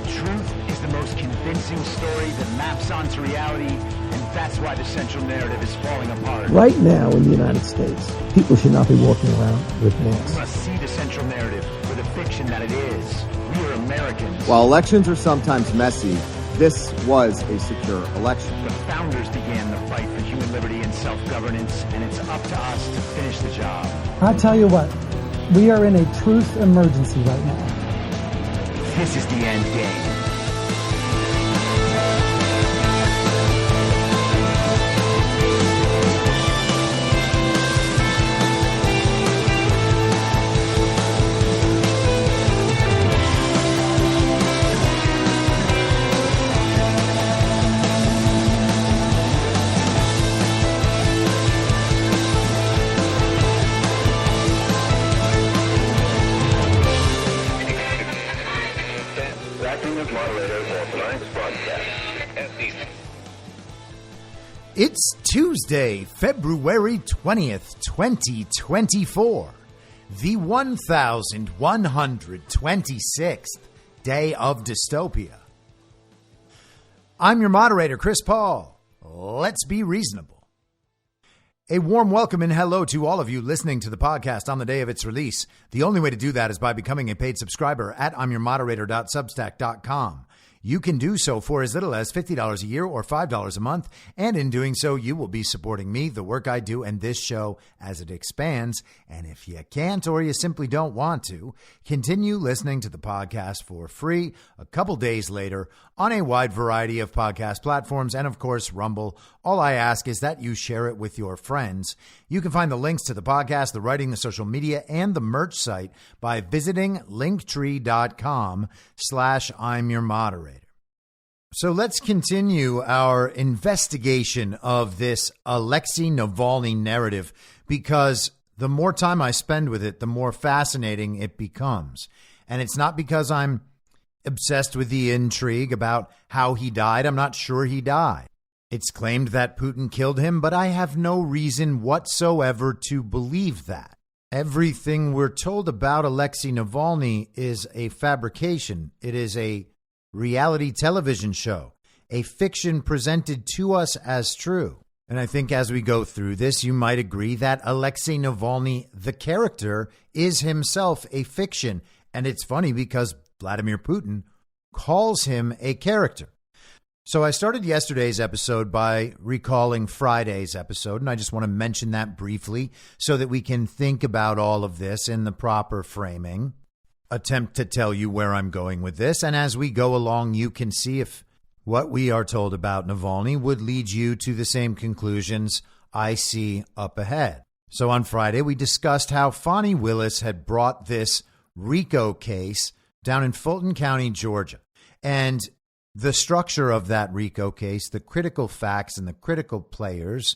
truth is the most convincing story that maps onto reality, and that's why the central narrative is falling apart. Right now in the United States, people should not be walking around with masks. We must see the central narrative for the fiction that it is. We are Americans. While elections are sometimes messy, this was a secure election. The founders began the fight for human liberty and self-governance, and it's up to us to finish the job. I'll tell you what, we are in a truth emergency right now. This is the end game. It's Tuesday, February 20th, 2024, the 1126th day of dystopia. I'm your moderator, Chris Paul. Let's be reasonable. A warm welcome and hello to all of you listening to the podcast on the day of its release. The only way to do that is by becoming a paid subscriber at imyourmoderator.substack.com. You can do so for as little as $50 a year or $5 a month, and in doing so, you will be supporting me, the work I do, and this show as it expands. And if you can't or you simply don't want to, continue listening to the podcast for free a couple days later on a wide variety of podcast platforms and, of course, Rumble. All I ask is that you share it with your friends. You can find the links to the podcast, the writing, the social media, and the merch site by visiting linktree.com/I'mYourModerator. So let's continue our investigation of this Alexei Navalny narrative, because the more time I spend with it, the more fascinating it becomes. And it's not because I'm obsessed with the intrigue about how he died. I'm not sure he died. It's claimed that Putin killed him, but I have no reason whatsoever to believe that. Everything we're told about Alexei Navalny is a fabrication. It is a reality television show, a fiction presented to us as true. And I think as we go through this, you might agree that Alexei Navalny, the character, is himself a fiction. And it's funny because Vladimir Putin calls him a character. So I started yesterday's episode by recalling Friday's episode, and I just want to mention that briefly so that we can think about all of this in the proper framing. Attempt to tell you where I'm going with this, and as we go along, you can see if what we are told about Navalny would lead you to the same conclusions I see up ahead. So on Friday, we discussed how Fani Willis had brought this RICO case down in Fulton County, Georgia, and the structure of that RICO case, the critical facts and the critical players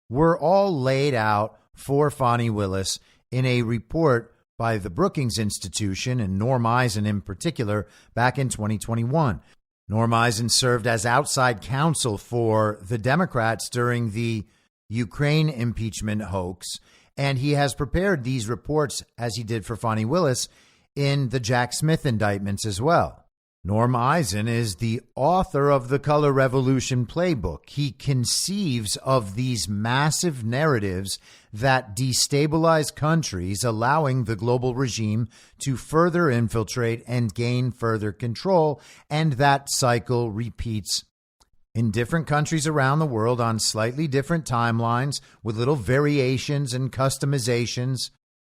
were all laid out for Fani Willis in a report by the Brookings Institution and Norm Eisen in particular back in 2021. Norm Eisen served as outside counsel for the Democrats during the Ukraine impeachment hoax, and he has prepared these reports, as he did for Fani Willis, in the Jack Smith indictments as well. Norm Eisen is the author of the Color Revolution playbook. He conceives of these massive narratives that destabilize countries, allowing the global regime to further infiltrate and gain further control. And that cycle repeats in different countries around the world on slightly different timelines with little variations and customizations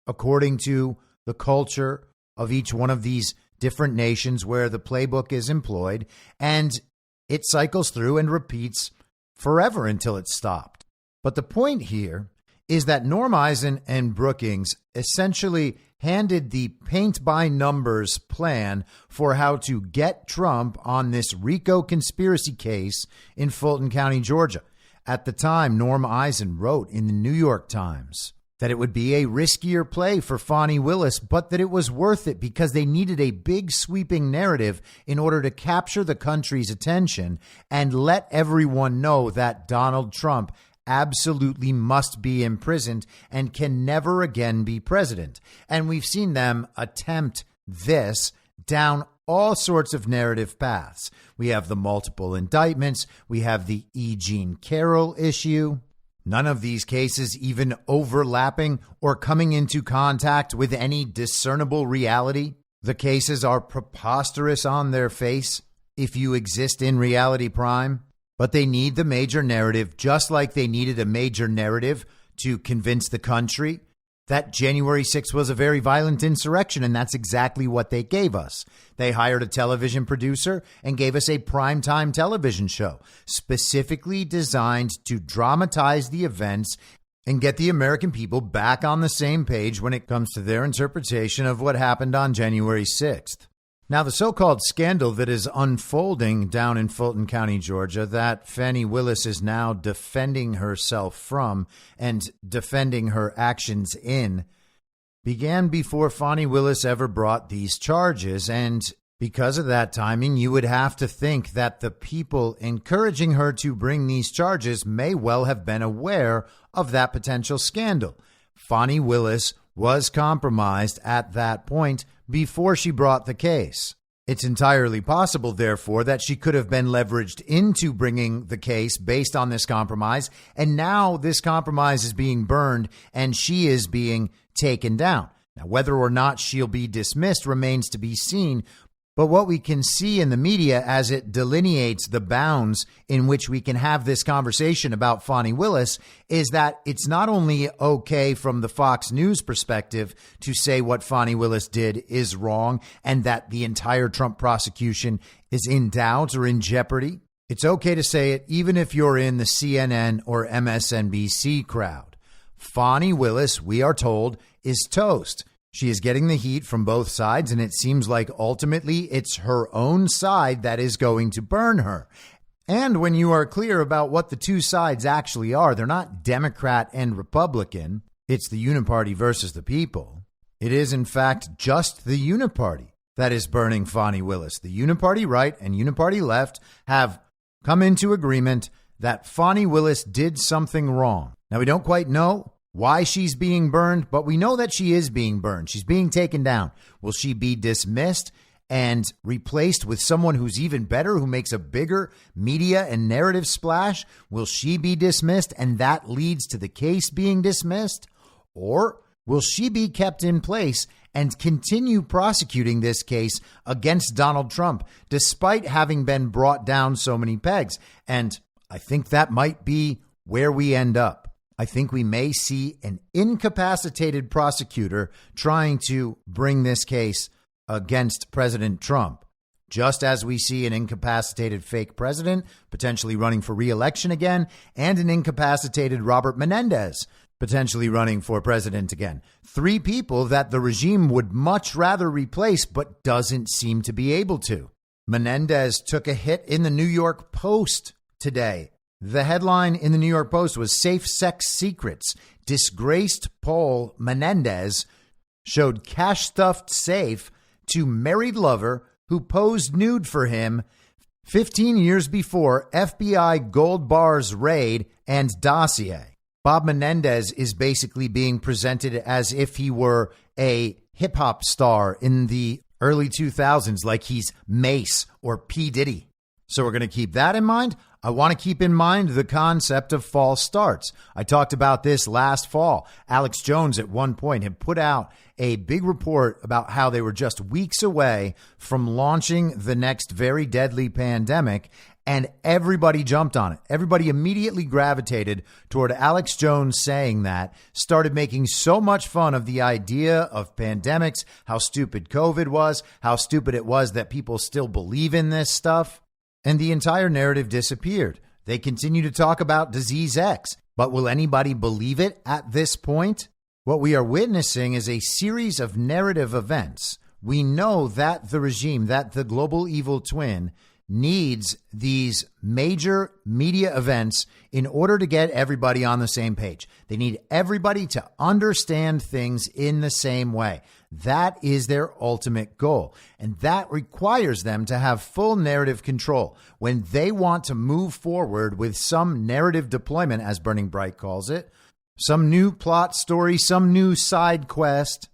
according to the culture of each one of these different nations where the playbook is employed, and it cycles through and repeats forever until it's stopped. But the point here is that Norm Eisen and Brookings essentially handed the paint-by-numbers plan for how to get Trump on this RICO conspiracy case in Fulton County, Georgia. At the time, Norm Eisen wrote in the New York Times that it would be a riskier play for Fani Willis, but that it was worth it because they needed a big sweeping narrative in order to capture the country's attention and let everyone know that Donald Trump absolutely must be imprisoned and can never again be president. And we've seen them attempt this down all sorts of narrative paths. We have the multiple indictments. We have the E. Jean Carroll issue. None of these cases even overlapping or coming into contact with any discernible reality. The cases are preposterous on their face if you exist in reality prime, but they need the major narrative, just like they needed a major narrative to convince the country that January 6th was a very violent insurrection, and that's exactly what they gave us. They hired a television producer and gave us a primetime television show specifically designed to dramatize the events and get the American people back on the same page when it comes to their interpretation of what happened on January 6th. Now, the so-called scandal that is unfolding down in Fulton County, Georgia, that Fani Willis is now defending herself from and defending her actions in, began before Fani Willis ever brought these charges. And because of that timing, you would have to think that the people encouraging her to bring these charges may well have been aware of that potential scandal. Fani Willis was compromised at that point before she brought the case. It's entirely possible, therefore, that she could have been leveraged into bringing the case based on this compromise, and now this compromise is being burned and she is being taken down. Now, whether or not she'll be dismissed remains to be seen, but what we can see in the media as it delineates the bounds in which we can have this conversation about Fani Willis is that it's not only okay from the Fox News perspective to say what Fani Willis did is wrong and that the entire Trump prosecution is in doubt or in jeopardy. It's okay to say it even if you're in the CNN or MSNBC crowd. Fani Willis, we are told, is toast. She is getting the heat from both sides, and it seems like ultimately it's her own side that is going to burn her. And when you are clear about what the two sides actually are, they're not Democrat and Republican. It's the uniparty versus the people. It is, in fact, just the uniparty that is burning Fani Willis. The uniparty right and uniparty left have come into agreement that Fani Willis did something wrong. Now, we don't quite know why she's being burned, but we know that she is being burned. She's being taken down. Will she be dismissed and replaced with someone who's even better, who makes a bigger media and narrative splash? Will she be dismissed and that leads to the case being dismissed? Or will she be kept in place and continue prosecuting this case against Donald Trump, despite having been brought down so many pegs? And I think that might be where we end up. I think we may see an incapacitated prosecutor trying to bring this case against President Trump, just as we see an incapacitated fake president potentially running for re-election again, and an incapacitated Robert Menendez potentially running for president again. Three people that the regime would much rather replace, but doesn't seem to be able to. Menendez took a hit in the New York Post today. The headline in the New York Post was "Safe Sex Secrets. Disgraced Paul Menendez showed cash-stuffed safe to married lover who posed nude for him 15 years before FBI Gold Bars raid and dossier." Bob Menendez is basically being presented as if he were a hip-hop star in the early 2000s, like he's Mace or P. Diddy. So we're going to keep that in mind. I want to keep in mind the concept of false starts. I talked about this last fall. Alex Jones at one point had put out a big report about how they were just weeks away from launching the next very deadly pandemic, and everybody jumped on it. Everybody immediately gravitated toward Alex Jones saying that, started making so much fun of the idea of pandemics, how stupid COVID was, how stupid it was that people still believe in this stuff. And the entire narrative disappeared. They continue to talk about disease X, but will anybody believe it at this point? What we are witnessing is a series of narrative events. We know that the regime, that the global evil twin, needs these major media events in order to get everybody on the same page. They need everybody to understand things in the same way. That is their ultimate goal. And that requires them to have full narrative control. When they want to move forward with some narrative deployment, as Burning Bright calls it, some new plot story, some new side quest,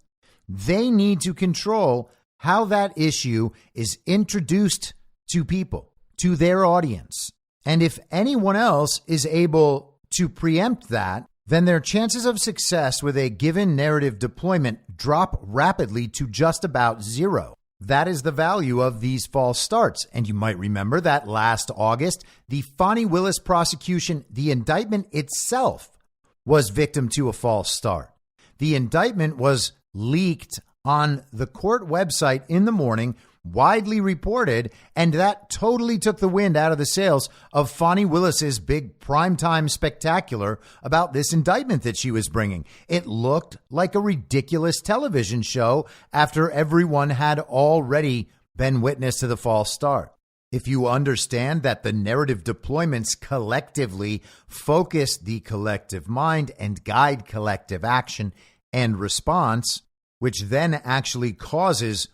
they need to control how that issue is introduced to people, to their audience. And if anyone else is able to preempt that, then their chances of success with a given narrative deployment drop rapidly to just about zero. That is the value of these false starts. And you might remember that last August, the Fani Willis prosecution, the indictment itself was victim to a false start. The indictment was leaked on the court website in the morning, widely reported, and that totally took the wind out of the sails of Fani Willis's big primetime spectacular about this indictment that she was bringing. It looked like a ridiculous television show after everyone had already been witness to the false start. If you understand that the narrative deployments collectively focus the collective mind and guide collective action and response, which then actually causes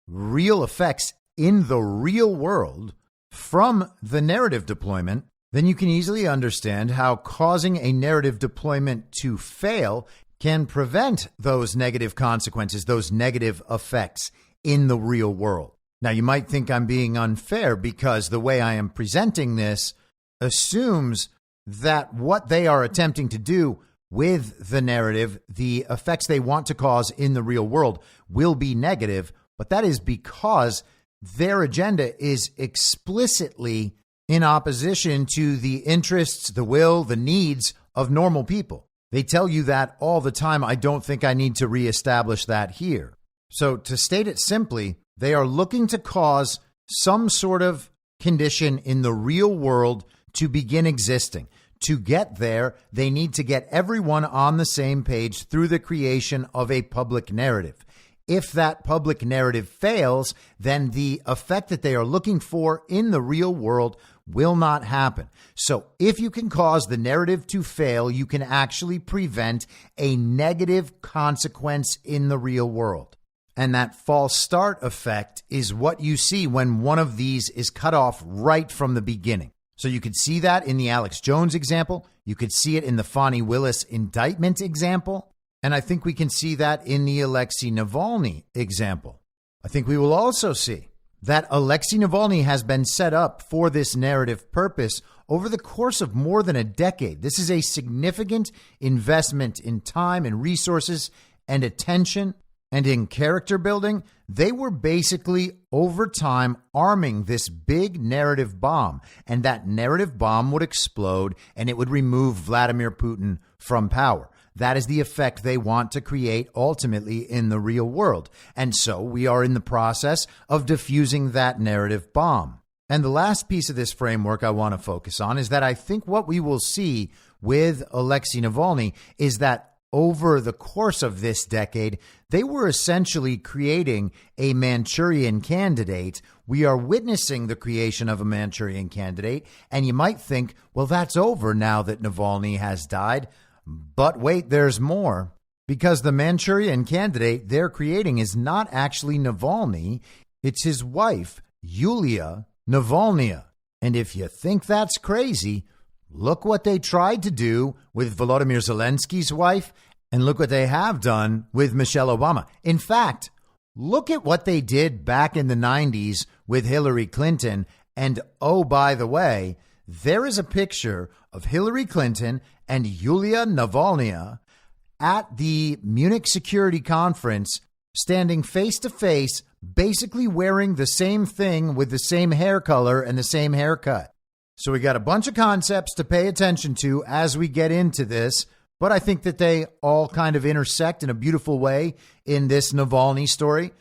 real effects in the real world from the narrative deployment, then you can easily understand how causing a narrative deployment to fail can prevent those negative consequences, those negative effects in the real world. Now, you might think I'm being unfair because the way I am presenting this assumes that what they are attempting to do with the narrative, the effects they want to cause in the real world, will be negative. But that is because their agenda is explicitly in opposition to the interests, the will, the needs of normal people. They tell you that all the time. I don't think I need to reestablish that here. So to state it simply, they are looking to cause some sort of condition in the real world to begin existing. To get there, they need to get everyone on the same page through the creation of a public narrative. If that public narrative fails, then the effect that they are looking for in the real world will not happen. So if you can cause the narrative to fail, you can actually prevent a negative consequence in the real world. And that false start effect is what you see when one of these is cut off right from the beginning. So you could see that in the Alex Jones example. You could see it in the Fani Willis indictment example. And I think we can see that in the Alexei Navalny example. I think we will also see that Alexei Navalny has been set up for this narrative purpose over the course of more than a decade. This is a significant investment in time and resources and attention and in character building. They were basically over time arming this big narrative bomb, and that narrative bomb would explode and it would remove Vladimir Putin from power. That is the effect they want to create ultimately in the real world. And so we are in the process of diffusing that narrative bomb. And the last piece of this framework I want to focus on is that I think what we will see with Alexei Navalny is that over the course of this decade, they were essentially creating a Manchurian candidate. We are witnessing the creation of a Manchurian candidate. And you might think, well, that's over now that Navalny has died. But wait, there's more, because the Manchurian candidate they're creating is not actually Navalny. It's his wife, Yulia Navalny. And if you think that's crazy, look what they tried to do with Volodymyr Zelensky's wife, and look what they have done with Michelle Obama. In fact, look at what they did back in the 90s with Hillary Clinton. And oh, by the way, there is a picture of Hillary Clinton and Yulia Navalny at the Munich Security Conference, standing face to face, basically wearing the same thing with the same hair color and the same haircut. So we got a bunch of concepts to pay attention to as we get into this, but I think that they all kind of intersect in a beautiful way in this Navalny story.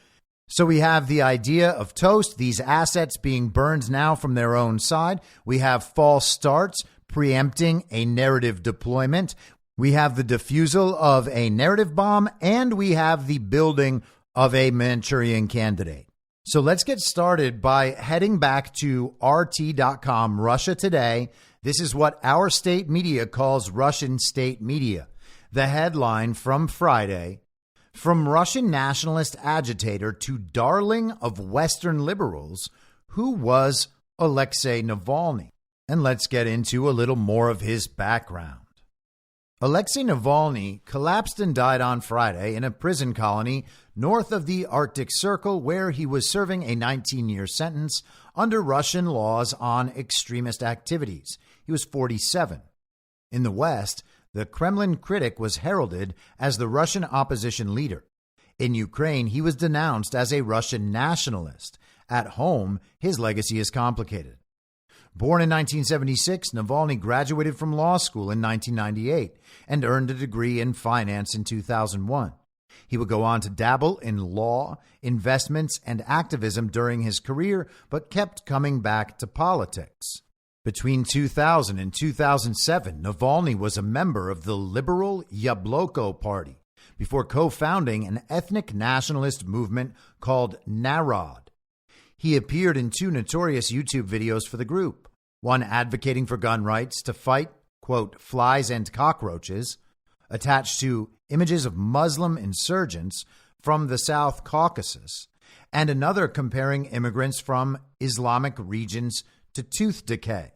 So we have the idea of toast, these assets being burned now from their own side. We have false starts preempting a narrative deployment. We have the diffusal of a narrative bomb, and we have the building of a Manchurian candidate. So let's get started by heading back to RT.com, Russia Today. This is what our state media calls Russian state media. The headline from Friday: from Russian nationalist agitator to darling of Western liberals, who was Alexei Navalny? And let's get into a little more of his background. Alexei Navalny collapsed and died on Friday in a prison colony north of the Arctic Circle, where he was serving a 19-year sentence under Russian laws on extremist activities. He was 47. In the West, the Kremlin critic was heralded as the Russian opposition leader. In Ukraine, he was denounced as a Russian nationalist. At home, his legacy is complicated. Born in 1976, Navalny graduated from law school in 1998 and earned a degree in finance in 2001. He would go on to dabble in law, investments, and activism during his career, but kept coming back to politics. Between 2000 and 2007, Navalny was a member of the liberal Yabloko Party before co-founding an ethnic nationalist movement called Narod. He appeared in 2 notorious YouTube videos for the group, one advocating for gun rights to fight, quote, flies and cockroaches, attached to images of Muslim insurgents from the South Caucasus, and another comparing immigrants from Islamic regions to tooth decay.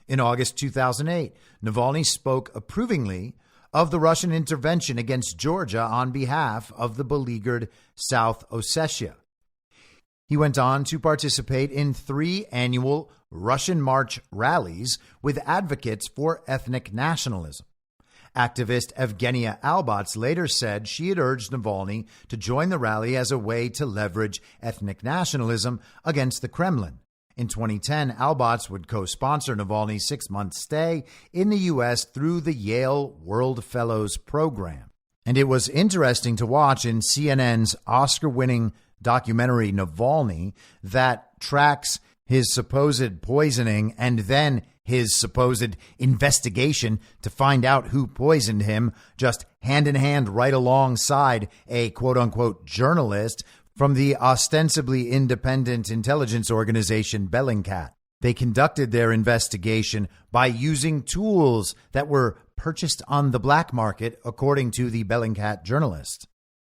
In August 2008, Navalny spoke approvingly of the Russian intervention against Georgia on behalf of the beleaguered South Ossetia. He went on to participate in 3 annual Russian March rallies with advocates for ethnic nationalism. Activist Evgenia Albots later said she had urged Navalny to join the rally as a way to leverage ethnic nationalism against the Kremlin. In 2010, Albots would co-sponsor Navalny's 6-month stay in the U.S. through the Yale World Fellows program. And it was interesting to watch in CNN's Oscar-winning documentary Navalny that tracks his supposed poisoning and then his supposed investigation to find out who poisoned him, just hand in hand right alongside a quote-unquote journalist from the ostensibly independent intelligence organization Bellingcat. They conducted their investigation by using tools that were purchased on the black market, according to the Bellingcat journalist.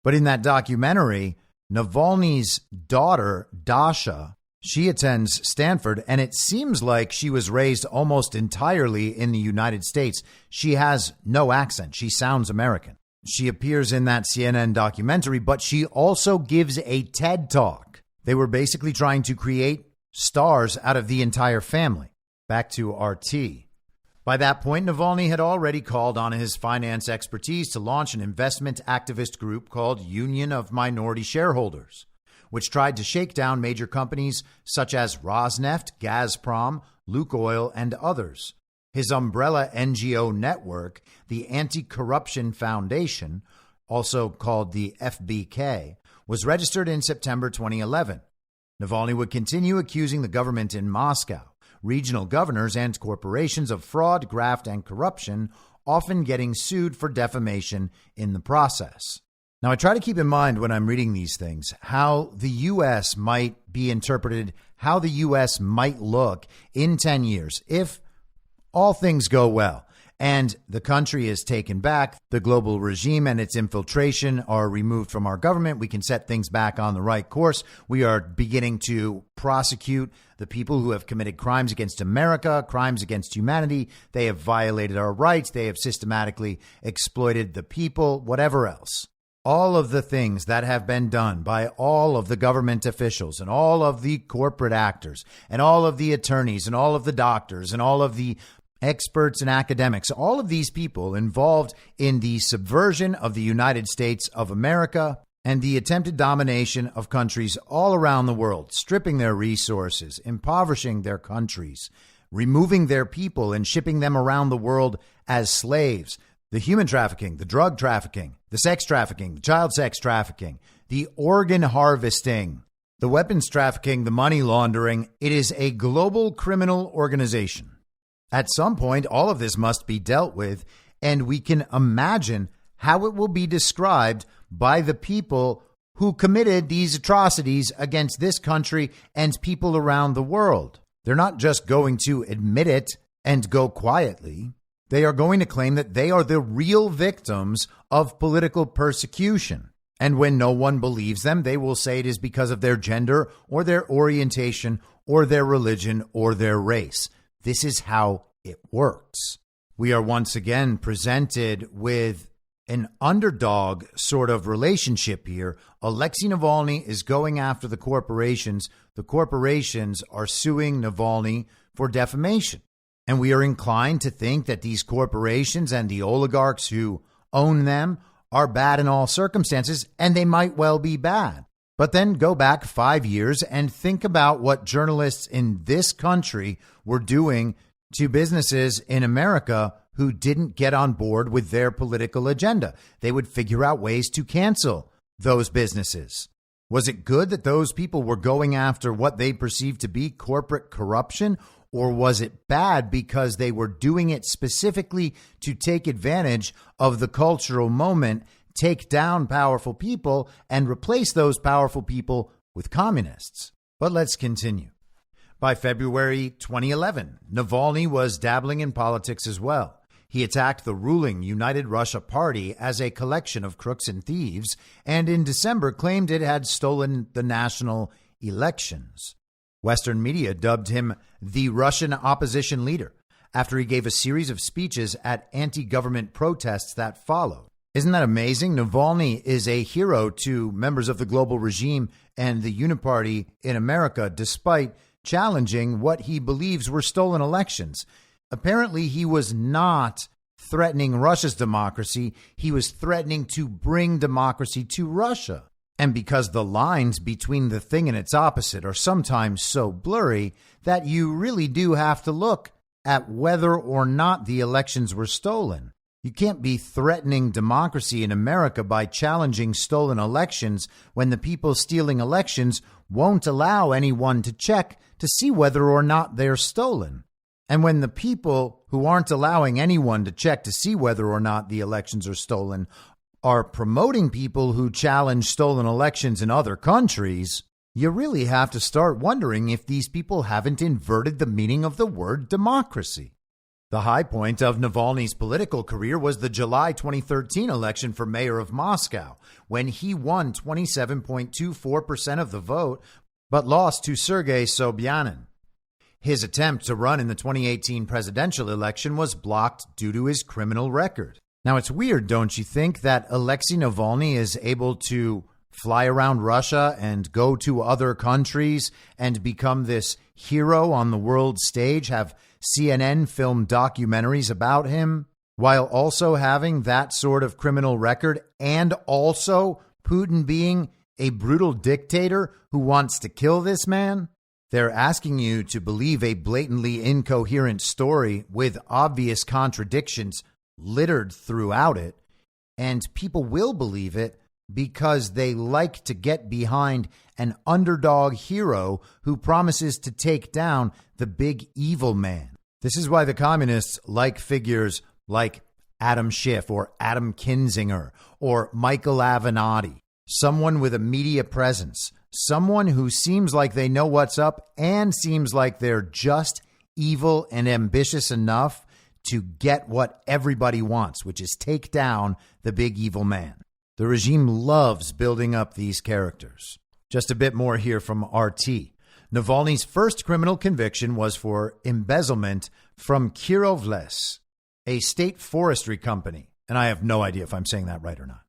But in that documentary, Navalny's daughter, Dasha, she attends Stanford, and it seems like she was raised almost entirely in the United States. She has no accent. She sounds American. She appears in that CNN documentary, but she also gives a TED Talk. They were basically trying to create stars out of the entire family. Back to RT. By that point, Navalny had already called on his finance expertise to launch an investment activist group called Union of Minority Shareholders, which tried to shake down major companies such as Rosneft, Gazprom, Lukoil, and others. His umbrella NGO network, the Anti-Corruption Foundation, also called the FBK, was registered in September 2011. Navalny would continue accusing the government in Moscow, regional governors, and corporations of fraud, graft, and corruption, often getting sued for defamation in the process. Now, I try to keep in mind when I'm reading these things how the U.S. might be interpreted, how the U.S. might look in 10 years if all things go well and the country is taken back, the global regime and its infiltration are removed from our government. We can set things back on the right course. We are beginning to prosecute the people who have committed crimes against America, crimes against humanity. They have violated our rights. They have systematically exploited the people, whatever else. All of the things that have been done by all of the government officials and all of the corporate actors and all of the attorneys and all of the doctors and all of the experts and academics, all of these people involved in the subversion of the United States of America and the attempted domination of countries all around the world, stripping their resources, impoverishing their countries, removing their people and shipping them around the world as slaves. The human trafficking, the drug trafficking, the sex trafficking, the child sex trafficking, the organ harvesting, the weapons trafficking, the money laundering. It is a global criminal organization. At some point, all of this must be dealt with, and we can imagine how it will be described by the people who committed these atrocities against this country and people around the world. They're not just going to admit it and go quietly. They are going to claim that they are the real victims of political persecution. And when no one believes them, they will say it is because of their gender or their orientation or their religion or their race. This is how it works. We are once again presented with an underdog sort of relationship here. Alexei Navalny is going after the corporations. The corporations are suing Navalny for defamation. And we are inclined to think that these corporations and the oligarchs who own them are bad in all circumstances, and they might well be bad. But then go back 5 years and think about what journalists in this country were doing to businesses in America who didn't get on board with their political agenda. They would figure out ways to cancel those businesses. Was it good that those people were going after what they perceived to be corporate corruption? Or was it bad because they were doing it specifically to take advantage of the cultural moment, take down powerful people, and replace those powerful people with communists? But let's continue. By February 2011, Navalny was dabbling in politics as well. He attacked the ruling United Russia Party as a collection of crooks and thieves, and in December claimed it had stolen the national elections. Western media dubbed him the Russian opposition leader after he gave a series of speeches at anti-government protests that followed. Isn't that amazing? Navalny is a hero to members of the global regime and the Uniparty in America, despite challenging what he believes were stolen elections. Apparently, he was not threatening Russia's democracy. He was threatening to bring democracy to Russia. And because the lines between the thing and its opposite are sometimes so blurry that you really do have to look at whether or not the elections were stolen. You can't be threatening democracy in America by challenging stolen elections when the people stealing elections won't allow anyone to check to see whether or not they're stolen. And when the people who aren't allowing anyone to check to see whether or not the elections are stolen are promoting people who challenge stolen elections in other countries, you really have to start wondering if these people haven't inverted the meaning of the word democracy. The high point of Navalny's political career was the July 2013 election for mayor of Moscow, when he won 27.24% of the vote, but lost to Sergei Sobyanin. His attempt to run in the 2018 presidential election was blocked due to his criminal record. Now, it's weird, don't you think, that Alexei Navalny is able to fly around Russia and go to other countries and become this hero on the world stage, have CNN film documentaries about him, while also having that sort of criminal record, and also Putin being a brutal dictator who wants to kill this man? They're asking you to believe a blatantly incoherent story with obvious contradictions littered throughout it, and people will believe it because they like to get behind an underdog hero who promises to take down the big evil man. This is why the communists like figures like Adam Schiff or Adam Kinzinger or Michael Avenatti, someone with a media presence, someone who seems like they know what's up and seems like they're just evil and ambitious enough to get what everybody wants, which is take down the big evil man. The regime loves building up these characters. Just a bit more here from RT. Navalny's first criminal conviction was for embezzlement from Kirovles, a state forestry company. And I have no idea if I'm saying that right or not.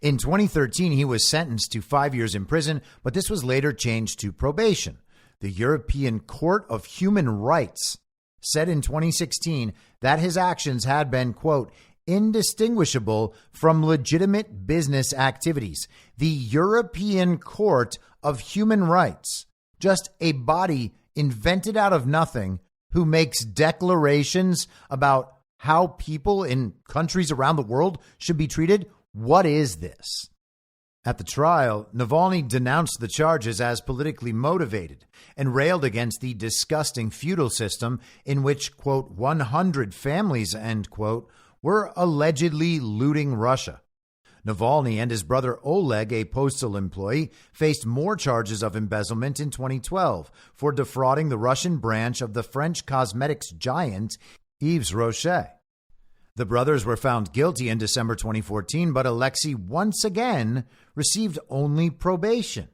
In 2013, he was sentenced to 5 years in prison, but this was later changed to probation. The European Court of Human Rights said in 2016 that his actions had been, quote, indistinguishable from legitimate business activities. The European Court of Human Rights, just a body invented out of nothing who makes declarations about how people in countries around the world should be treated. What is this? At the trial, Navalny denounced the charges as politically motivated and railed against the disgusting feudal system in which, quote, 100 families, end quote, were allegedly looting Russia. Navalny and his brother Oleg, a postal employee, faced more charges of embezzlement in 2012 for defrauding the Russian branch of the French cosmetics giant Yves Rocher. The brothers were found guilty in December 2014, but Alexei once again received only probation.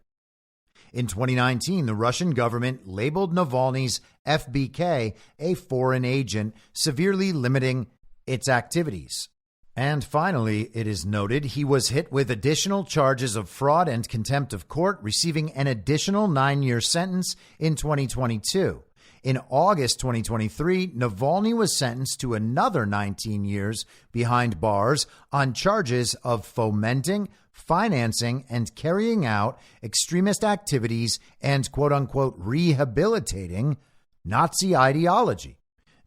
In 2019, the Russian government labeled Navalny's FBK a foreign agent, severely limiting its activities. And finally, it is noted he was hit with additional charges of fraud and contempt of court, receiving an additional 9-year sentence in 2022. In August 2023, Navalny was sentenced to another 19 years behind bars on charges of fomenting, financing, and carrying out extremist activities and quote-unquote rehabilitating Nazi ideology.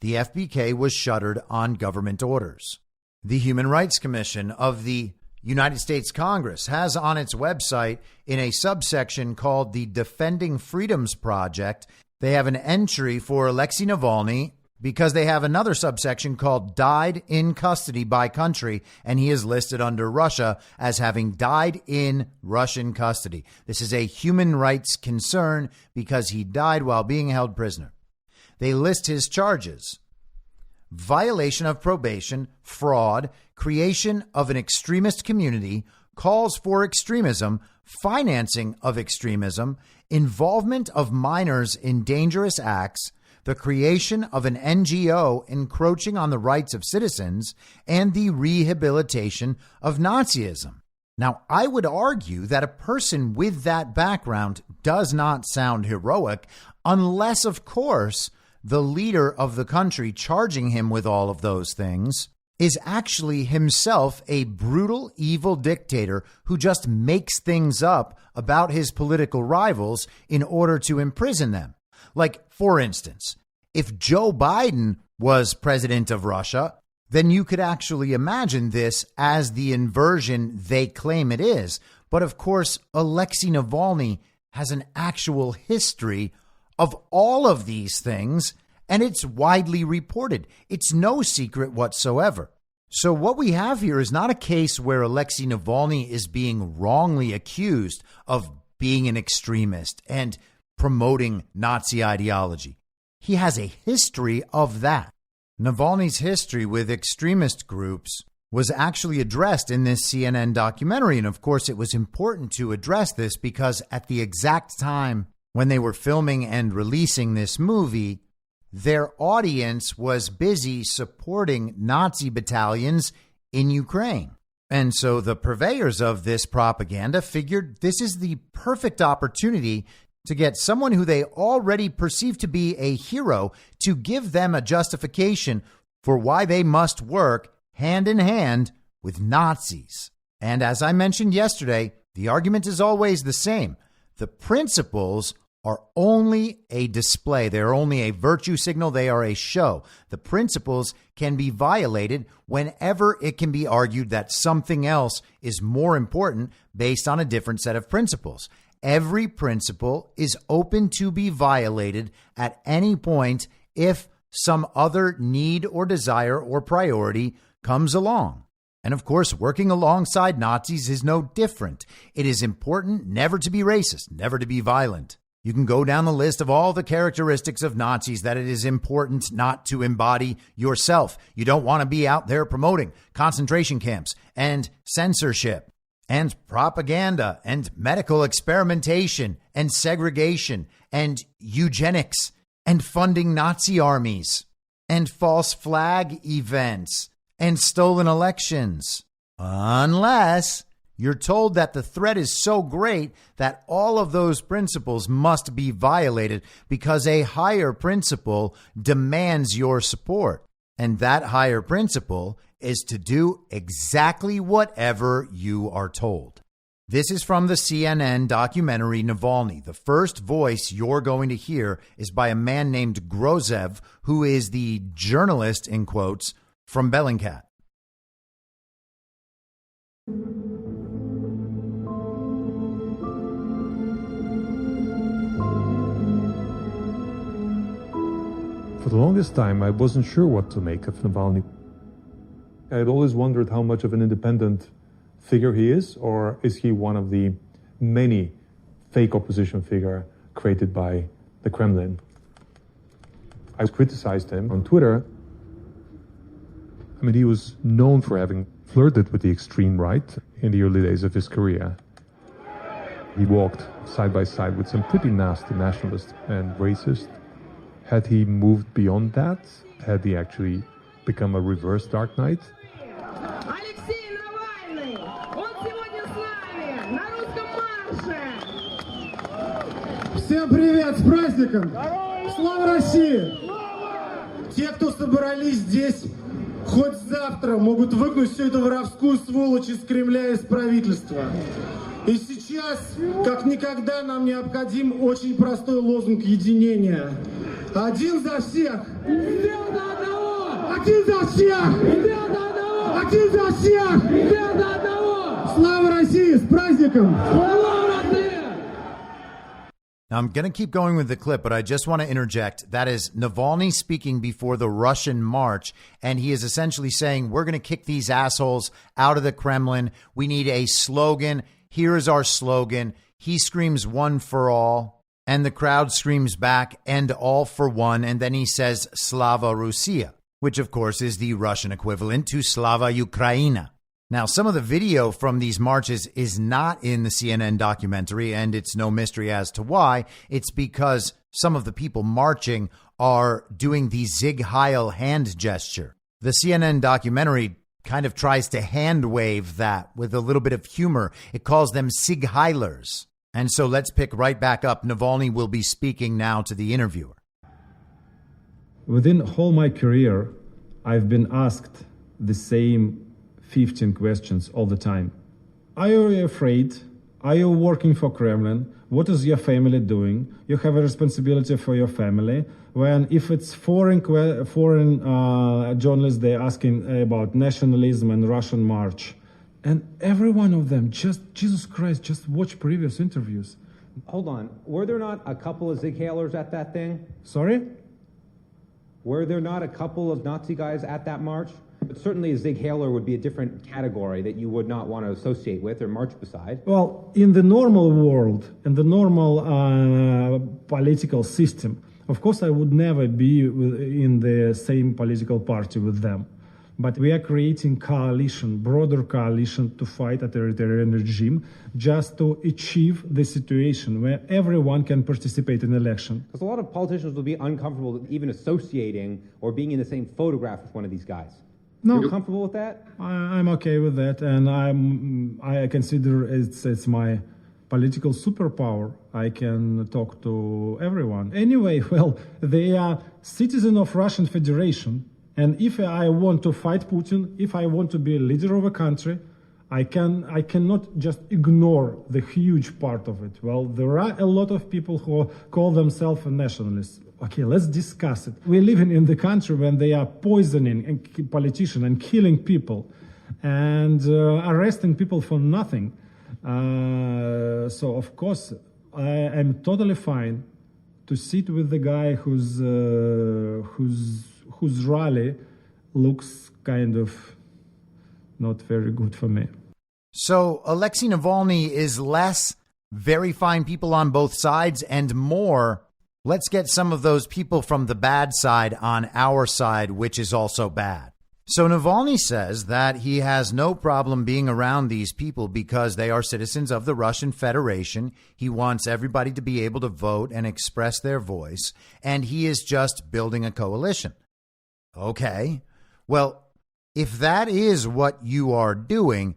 The FBK was shuttered on government orders. The Human Rights Commission of the United States Congress has on its website, in a subsection called the Defending Freedoms Project, they have an entry for Alexei Navalny because they have another subsection called Died in Custody by Country, and he is listed under Russia as having died in Russian custody. This is a human rights concern because he died while being held prisoner. They list his charges: violation of probation, fraud, creation of an extremist community, calls for extremism, financing of extremism, involvement of minors in dangerous acts, the creation of an NGO encroaching on the rights of citizens, and the rehabilitation of Nazism. Now, I would argue that a person with that background does not sound heroic unless, of course, the leader of the country charging him with all of those things is actually himself a brutal, evil dictator who just makes things up about his political rivals in order to imprison them. Like, for instance, if Joe Biden was president of Russia, then you could actually imagine this as the inversion they claim it is. But of course, Alexei Navalny has an actual history of all of these things, and it's widely reported. It's no secret whatsoever. So what we have here is not a case where Alexei Navalny is being wrongly accused of being an extremist and promoting Nazi ideology. He has a history of that. Navalny's history with extremist groups was actually addressed in this CNN documentary. And of course, it was important to address this because at the exact time when they were filming and releasing this movie, their audience was busy supporting Nazi battalions in Ukraine. And so the purveyors of this propaganda figured this is the perfect opportunity to get someone who they already perceive to be a hero to give them a justification for why they must work hand in hand with Nazis. And as I mentioned yesterday, the argument is always the same. The principles are only a display. They're only a virtue signal. They are a show. The principles can be violated whenever it can be argued that something else is more important based on a different set of principles. Every principle is open to be violated at any point if some other need or desire or priority comes along. And of course, working alongside Nazis is no different. It is important never to be racist, never to be violent. You can go down the list of all the characteristics of Nazis that it is important not to embody yourself. You don't want to be out there promoting concentration camps and censorship and propaganda and medical experimentation and segregation and eugenics and funding Nazi armies and false flag events and stolen elections. Unless you're told that the threat is so great that all of those principles must be violated because a higher principle demands your support. And that higher principle is to do exactly whatever you are told. This is from the CNN documentary Navalny. The first voice you're going to hear is by a man named Grozev, who is the journalist, in quotes, from Bellingcat. For the longest time, I wasn't sure what to make of Navalny. I had always wondered how much of an independent figure he is, or is he one of the many fake opposition figure created by the Kremlin? I criticized him on Twitter. I mean, he was known for having flirted with the extreme right in the early days of his career. He walked side by side with some pretty nasty nationalists and racists. Had he moved beyond that? Had he actually become a reverse Dark Knight? Алексей Навальный, он сегодня с нами на русском марше. Всем привет, с праздником! Слава России! Те, кто собрались здесь, хоть завтра могут выгнать всю эту воровскую сволочь из Кремля и из правительства. И сейчас, как никогда, нам необходим очень простой лозунг единения. Один за всех! Один за всех! Один за всех! Слава России! С праздником! I'm going to keep going with the clip, but I just want to interject. That is Navalny speaking before the Russian march, and he is essentially saying, we're going to kick these assholes out of the Kremlin. We need a slogan. Here is our slogan. He screams one for all, and the crowd screams back, and all for one, and then he says, Slava Russia, which of course is the Russian equivalent to Slava Ukraina. Now, some of the video from these marches is not in the CNN documentary, and it's no mystery as to why. It's because some of the people marching are doing the Sieg Heil hand gesture. The CNN documentary kind of tries to hand wave that with a little bit of humor. It calls them Sieg Heilers. And so let's pick right back up. Navalny will be speaking now to the interviewer. Within all my career, I've been asked the same 15 questions all the time. Are you afraid? Are you working for Kremlin? What is your family doing? You have a responsibility for your family. When if it's foreign journalists, they're asking about nationalism and Russian march. And every one of them, just, Jesus Christ, just watch previous interviews. Hold on. Were there not a couple of Sieg Heilers at that thing? Sorry? Were there not a couple of Nazi guys at that march? But certainly a Sieg Heiler would be a different category that you would not want to associate with or march beside. Well, in the normal world, in the normal political system, of course I would never be in the same political party with them. But we are creating coalition, broader coalition to fight authoritarian regime just to achieve the situation where everyone can participate in election. Because a lot of politicians will be uncomfortable even associating or being in the same photograph with one of these guys. No, you're comfortable with that? I'm okay with that, and I consider it's my political superpower. I can talk to everyone. Anyway, well, they are citizens of Russian Federation, and if I want to fight Putin, if I want to be a leader of a country, I cannot just ignore the huge part of it. Well, there are a lot of people who call themselves nationalists. Okay, let's discuss it. We're living in the country when they are poisoning politicians and killing people and arresting people for nothing. So, of course, I am totally fine to sit with the guy whose rally looks kind of not very good for me. So Alexei Navalny is less very fine people on both sides and more, let's get some of those people from the bad side on our side, which is also bad. So Navalny says that he has no problem being around these people because they are citizens of the Russian Federation. He wants everybody to be able to vote and express their voice, and he is just building a coalition. Okay, well, if that is what you are doing,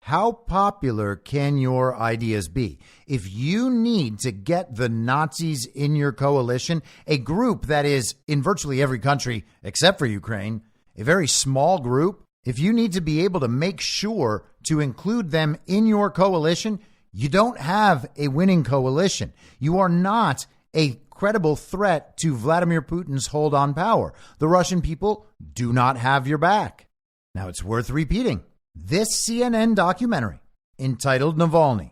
how popular can your ideas be? If you need to get the Nazis in your coalition, a group that is in virtually every country except for Ukraine, a very small group, if you need to be able to make sure to include them in your coalition, you don't have a winning coalition. You are not a credible threat to Vladimir Putin's hold on power. The Russian people do not have your back. Now, it's worth repeating. This CNN documentary, entitled Navalny,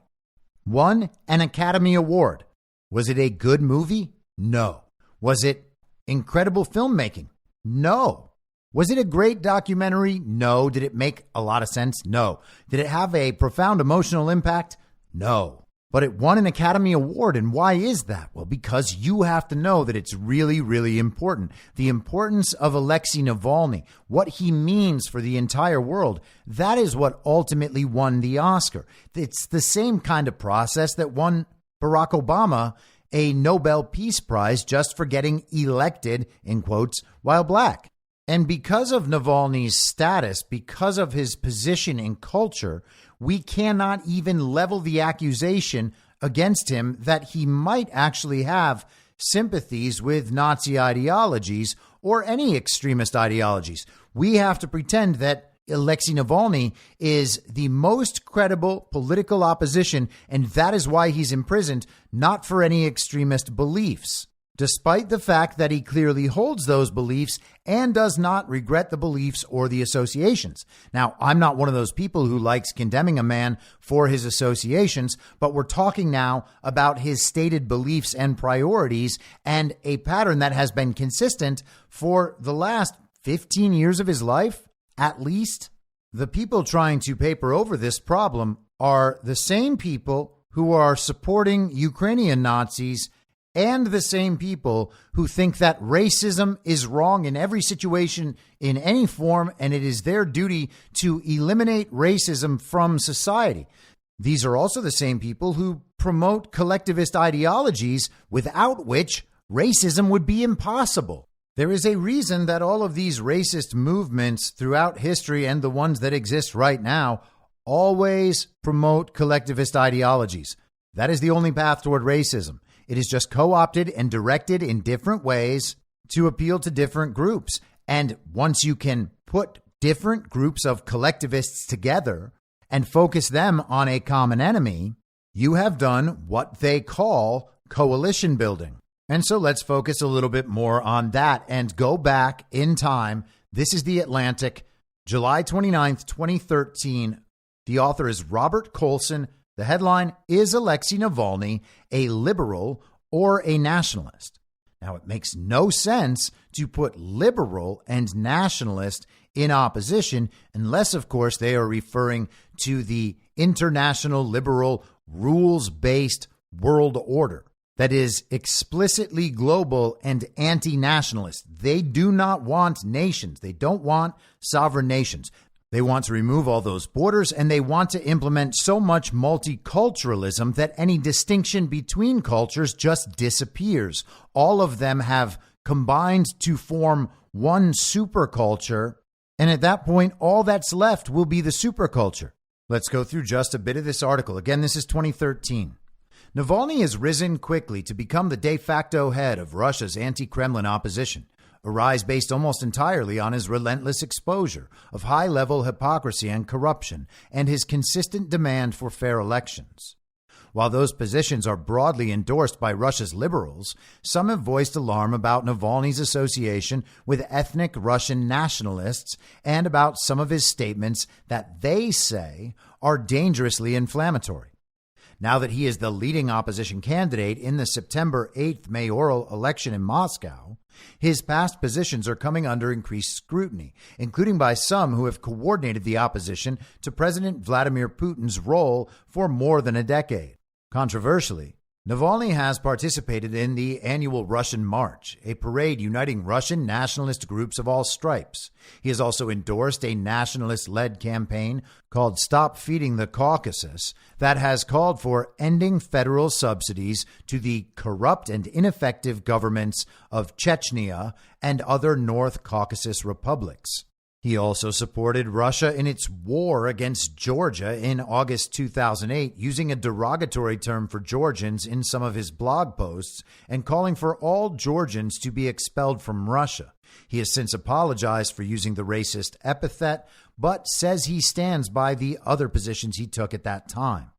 won an Academy Award. Was it a good movie? No. Was it incredible filmmaking? No. Was it a great documentary? No. Did it make a lot of sense? No. Did it have a profound emotional impact? No. But it won an Academy Award. And why is that? Well, because you have to know that it's really, really important. The importance of Alexei Navalny, what he means for the entire world, that is what ultimately won the Oscar. It's the same kind of process that won Barack Obama a Nobel Peace Prize just for getting elected, in quotes, while black. And because of Navalny's status, because of his position in culture, we cannot even level the accusation against him that he might actually have sympathies with Nazi ideologies or any extremist ideologies. We have to pretend that Alexei Navalny is the most credible political opposition, and that is why he's imprisoned, not for any extremist beliefs, despite the fact that he clearly holds those beliefs and does not regret the beliefs or the associations. Now, I'm not one of those people who likes condemning a man for his associations, but we're talking now about his stated beliefs and priorities and a pattern that has been consistent for the last 15 years of his life, at least. The people trying to paper over this problem are the same people who are supporting Ukrainian Nazis and the same people who think that racism is wrong in every situation, in any form, and it is their duty to eliminate racism from society. These are also the same people who promote collectivist ideologies without which racism would be impossible. There is a reason that all of these racist movements throughout history and the ones that exist right now always promote collectivist ideologies. That is the only path toward racism. It is just co-opted and directed in different ways to appeal to different groups. And once you can put different groups of collectivists together and focus them on a common enemy, you have done what they call coalition building. And so let's focus a little bit more on that and go back in time. This is The Atlantic, July 29th, 2013. The author is Robert Colson. The headline is Alexei Navalny, a liberal or a nationalist. Now, it makes no sense to put liberal and nationalist in opposition unless, of course, they are referring to the international liberal rules-based world order that is explicitly global and anti-nationalist. They do not want nations. They don't want sovereign nations. They want to remove all those borders, and they want to implement so much multiculturalism that any distinction between cultures just disappears. All of them have combined to form one superculture, and at that point, all that's left will be the superculture. Let's go through just a bit of this article. Again, this is 2013. Navalny has risen quickly to become the de facto head of Russia's anti-Kremlin opposition, a rise based almost entirely on his relentless exposure of high-level hypocrisy and corruption and his consistent demand for fair elections. While those positions are broadly endorsed by Russia's liberals, some have voiced alarm about Navalny's association with ethnic Russian nationalists and about some of his statements that they say are dangerously inflammatory. Now that he is the leading opposition candidate in the September 8th mayoral election in Moscow, his past positions are coming under increased scrutiny, including by some who have coordinated the opposition to President Vladimir Putin's role for more than a decade. Controversially, Navalny has participated in the annual Russian March, a parade uniting Russian nationalist groups of all stripes. He has also endorsed a nationalist-led campaign called Stop Feeding the Caucasus that has called for ending federal subsidies to the corrupt and ineffective governments of Chechnya and other North Caucasus republics. He also supported Russia in its war against Georgia in August 2008, using a derogatory term for Georgians in some of his blog posts and calling for all Georgians to be expelled from Russia. He has since apologized for using the racist epithet, but says he stands by the other positions he took at that time.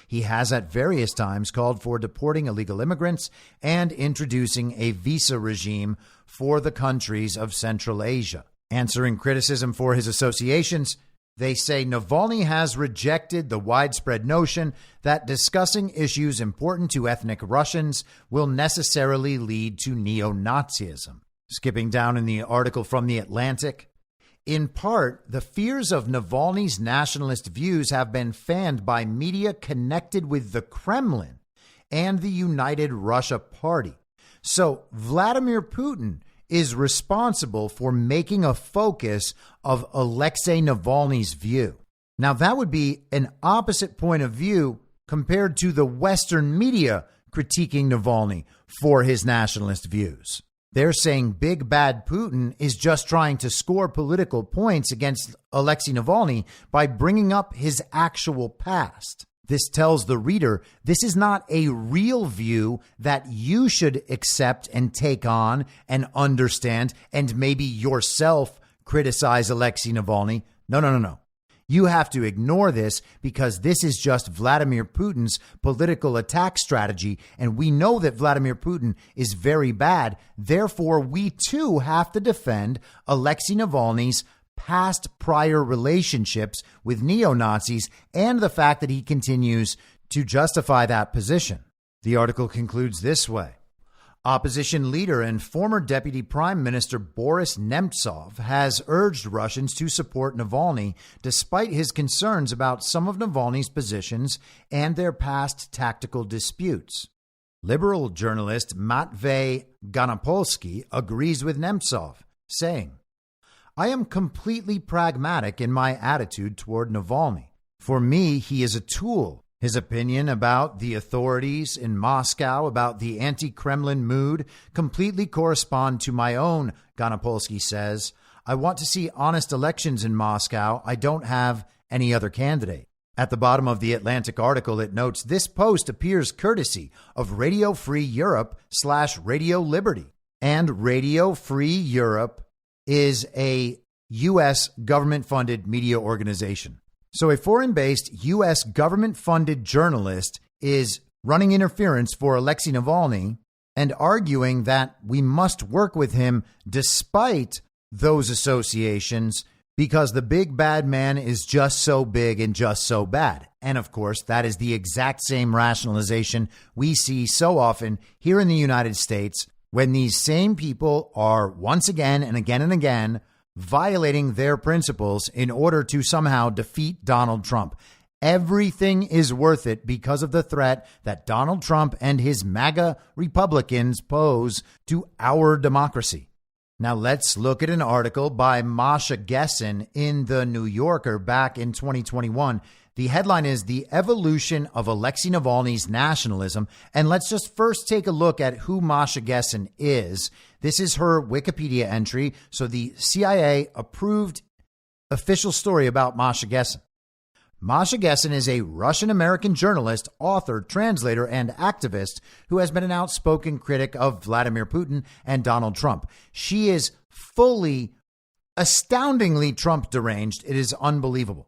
He has at various times called for deporting illegal immigrants and introducing a visa regime for the countries of Central Asia. Answering criticism for his associations, they say Navalny has rejected the widespread notion that discussing issues important to ethnic Russians will necessarily lead to neo-Nazism. Skipping down in the article from The Atlantic, in part, the fears of Navalny's nationalist views have been fanned by media connected with the Kremlin and the United Russia Party. So Vladimir Putin is responsible for making a focus of Alexei Navalny's view. Now, that would be an opposite point of view compared to the Western media critiquing Navalny for his nationalist views. They're saying big bad Putin is just trying to score political points against Alexei Navalny by bringing up his actual past. This tells the reader this is not a real view that you should accept and take on and understand and maybe yourself criticize Alexei Navalny. No. You have to ignore this because this is just Vladimir Putin's political attack strategy. And we know that Vladimir Putin is very bad. Therefore, we too have to defend Alexei Navalny's past prior relationships with neo-Nazis and the fact that he continues to justify that position. The article concludes this way. Opposition leader and former Deputy Prime Minister Boris Nemtsov has urged Russians to support Navalny despite his concerns about some of Navalny's positions and their past tactical disputes. Liberal journalist Matvey Ganopolsky agrees with Nemtsov, saying, I am completely pragmatic in my attitude toward Navalny. For me, he is a tool. His opinion about the authorities in Moscow, about the anti-Kremlin mood, completely correspond to my own, Ganopolsky says. I want to see honest elections in Moscow. I don't have any other candidate. At the bottom of the Atlantic article, it notes this post appears courtesy of Radio Free Europe / Radio Liberty. And Radio Free Europe is a U.S. government-funded media organization. So a foreign-based U.S. government-funded journalist is running interference for Alexei Navalny and arguing that we must work with him despite those associations because the big bad man is just so big and just so bad. And of course, that is the exact same rationalization we see so often here in the United States when these same people are once again and again violating their principles in order to somehow defeat Donald Trump. Everything is worth it because of the threat that Donald Trump and his MAGA Republicans pose to our democracy. Now let's look at an article by Masha Gessen in The New Yorker back in 2021. The headline is The Evolution of Alexei Navalny's Nationalism. And let's just first take a look at who Masha Gessen is. This is her Wikipedia entry. So the CIA approved official story about Masha Gessen. Masha Gessen is a Russian-American journalist, author, translator, and activist who has been an outspoken critic of Vladimir Putin and Donald Trump. She is fully, astoundingly Trump deranged. It is unbelievable.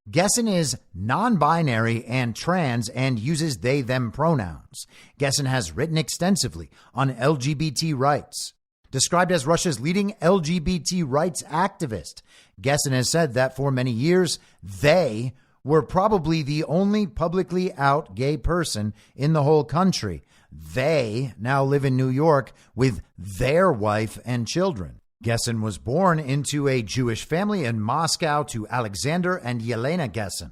Gessen is non-binary and trans and uses they-them pronouns. Gessen has written extensively on LGBT rights. Described as Russia's leading LGBT rights activist, Gessen has said that for many years, they were probably the only publicly out gay person in the whole country. They now live in New York with their wife and children. Gessen was born into a Jewish family in Moscow to Alexander and Yelena Gessen.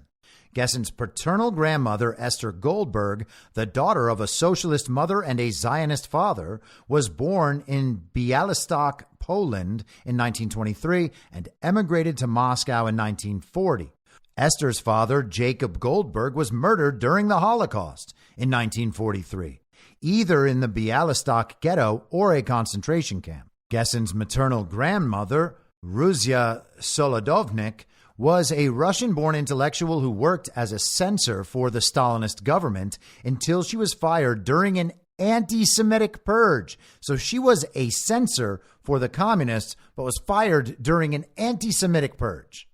Gessen's paternal grandmother, Esther Goldberg, the daughter of a socialist mother and a Zionist father, was born in Białystok, Poland in 1923 and emigrated to Moscow in 1940. Esther's father, Jacob Goldberg, was murdered during the Holocaust in 1943, either in the Białystok ghetto or a concentration camp. Gessen's maternal grandmother, Ruzia Solodovnik, was a Russian-born intellectual who worked as a censor for the Stalinist government until she was fired during an anti-Semitic purge. So she was a censor for the communists, but was fired during an anti-Semitic purge.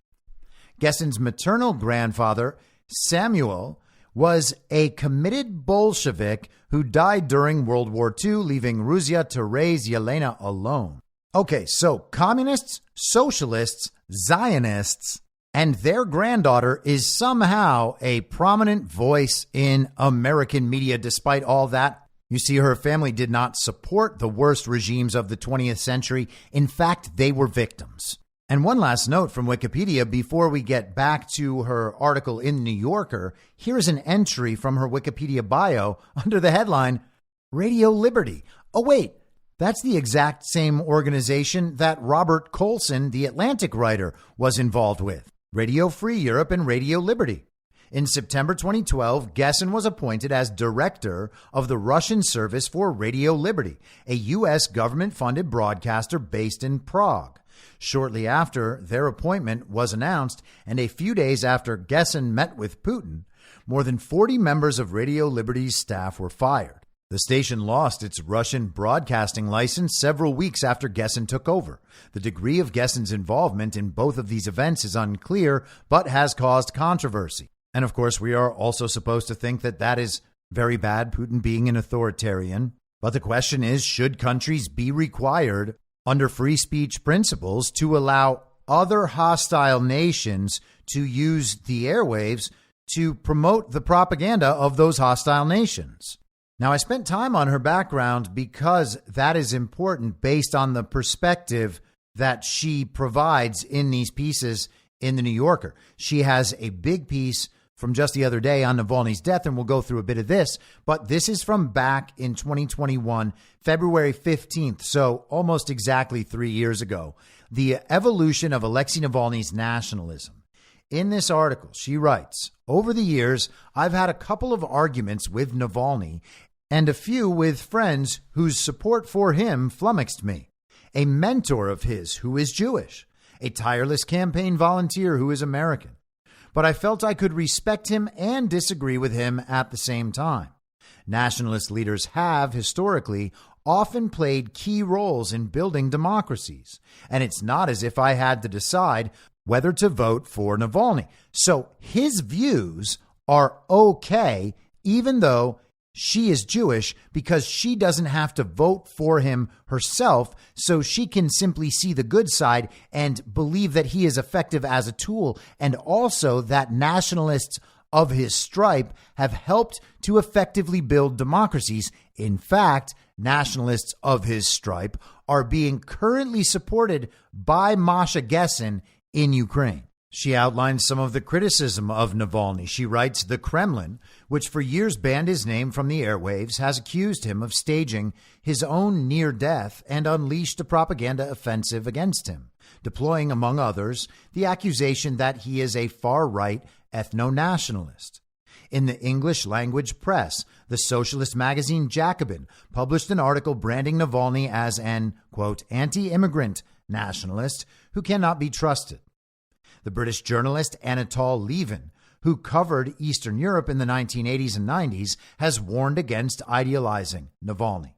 Gessen's maternal grandfather, Samuel, was a committed Bolshevik who died during World War II, leaving Ruzia to raise Yelena alone. Okay, so communists, socialists, Zionists, and their granddaughter is somehow a prominent voice in American media despite all that. You see, her family did not support the worst regimes of the 20th century. In fact, they were victims. And one last note from Wikipedia before we get back to her article in New Yorker. Here's an entry from her Wikipedia bio under the headline, Radio Liberty. Oh, wait, that's the exact same organization that Robert Colson, the Atlantic writer, was involved with. Radio Free Europe and Radio Liberty. In September 2012, Gessen was appointed as director of the Russian Service for Radio Liberty, a U.S. government-funded broadcaster based in Prague. Shortly after their appointment was announced, and a few days after Gessen met with Putin, more than 40 members of Radio Liberty's staff were fired. The station lost its Russian broadcasting license several weeks after Gessen took over. The degree of Gessen's involvement in both of these events is unclear, but has caused controversy. And of course, we are also supposed to think that that is very bad, Putin being an authoritarian. But the question is, should countries be required under free speech principles to allow other hostile nations to use the airwaves to promote the propaganda of those hostile nations? Now, I spent time on her background because that is important based on the perspective that she provides in these pieces in The New Yorker. She has a big piece from just the other day on Navalny's death, and we'll go through a bit of this. But this is from back in 2021, February 15th, so almost exactly 3 years ago. The evolution of Alexei Navalny's nationalism. In this article, she writes, "Over the years, I've had a couple of arguments with Navalny and a few with friends whose support for him flummoxed me. A mentor of his who is Jewish, a tireless campaign volunteer who is American. But I felt I could respect him and disagree with him at the same time. Nationalist leaders have, historically, often played key roles in building democracies, and it's not as if I had to decide whether to vote for Navalny. So his views are okay, even though she is Jewish, because she doesn't have to vote for him herself, so she can simply see the good side and believe that he is effective as a tool, and also that nationalists of his stripe have helped to effectively build democracies. In fact, nationalists of his stripe are being currently supported by Masha Gessen in Ukraine." She outlines some of the criticism of Navalny. She writes, "The Kremlin, which for years banned his name from the airwaves, has accused him of staging his own near death and unleashed a propaganda offensive against him, deploying, among others, the accusation that he is a far-right ethno-nationalist. In the English language press, the socialist magazine Jacobin published an article branding Navalny as an, quote, anti-immigrant nationalist who cannot be trusted. The British journalist Anatole Levin, who covered Eastern Europe in the 1980s and 90s, has warned against idealizing Navalny.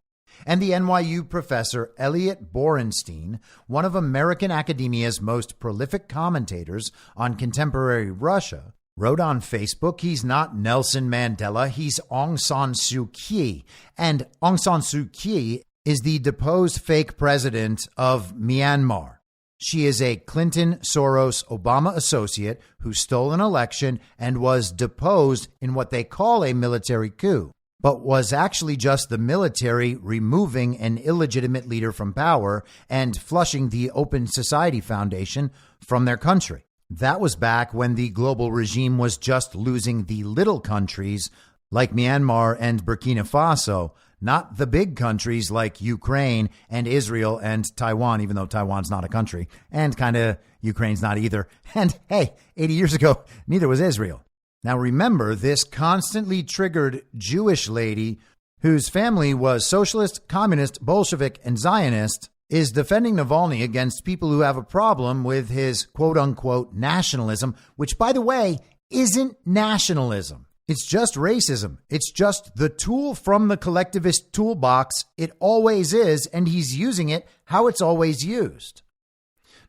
And the NYU professor Elliot Borenstein, one of American academia's most prolific commentators on contemporary Russia, wrote on Facebook, he's not Nelson Mandela, he's Aung San Suu Kyi. And Aung San Suu Kyi is the deposed fake president of Myanmar. She is a Clinton, Soros, Obama associate who stole an election and was deposed in what they call a military coup, but was actually just the military removing an illegitimate leader from power and flushing the Open Society Foundation from their country. That was back when the global regime was just losing the little countries like Myanmar and Burkina Faso, not the big countries like Ukraine and Israel and Taiwan, even though Taiwan's not a country, and kind of Ukraine's not either. And hey, 80 years ago, neither was Israel. Now remember, this constantly triggered Jewish lady whose family was socialist, communist, Bolshevik, and Zionist is defending Navalny against people who have a problem with his quote-unquote nationalism, which, by the way, isn't nationalism. It's just racism. It's just the tool from the collectivist toolbox. It always is, and he's using it how it's always used.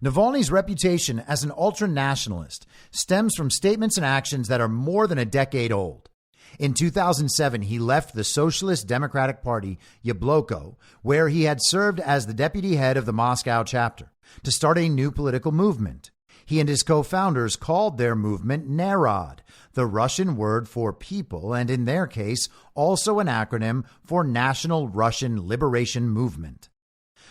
Navalny's reputation as an ultra-nationalist stems from statements and actions that are more than a decade old. In 2007, he left the Socialist Democratic Party, Yabloko, where he had served as the deputy head of the Moscow chapter, to start a new political movement. He and his co-founders called their movement Narod, the Russian word for people, and in their case, also an acronym for National Russian Liberation Movement.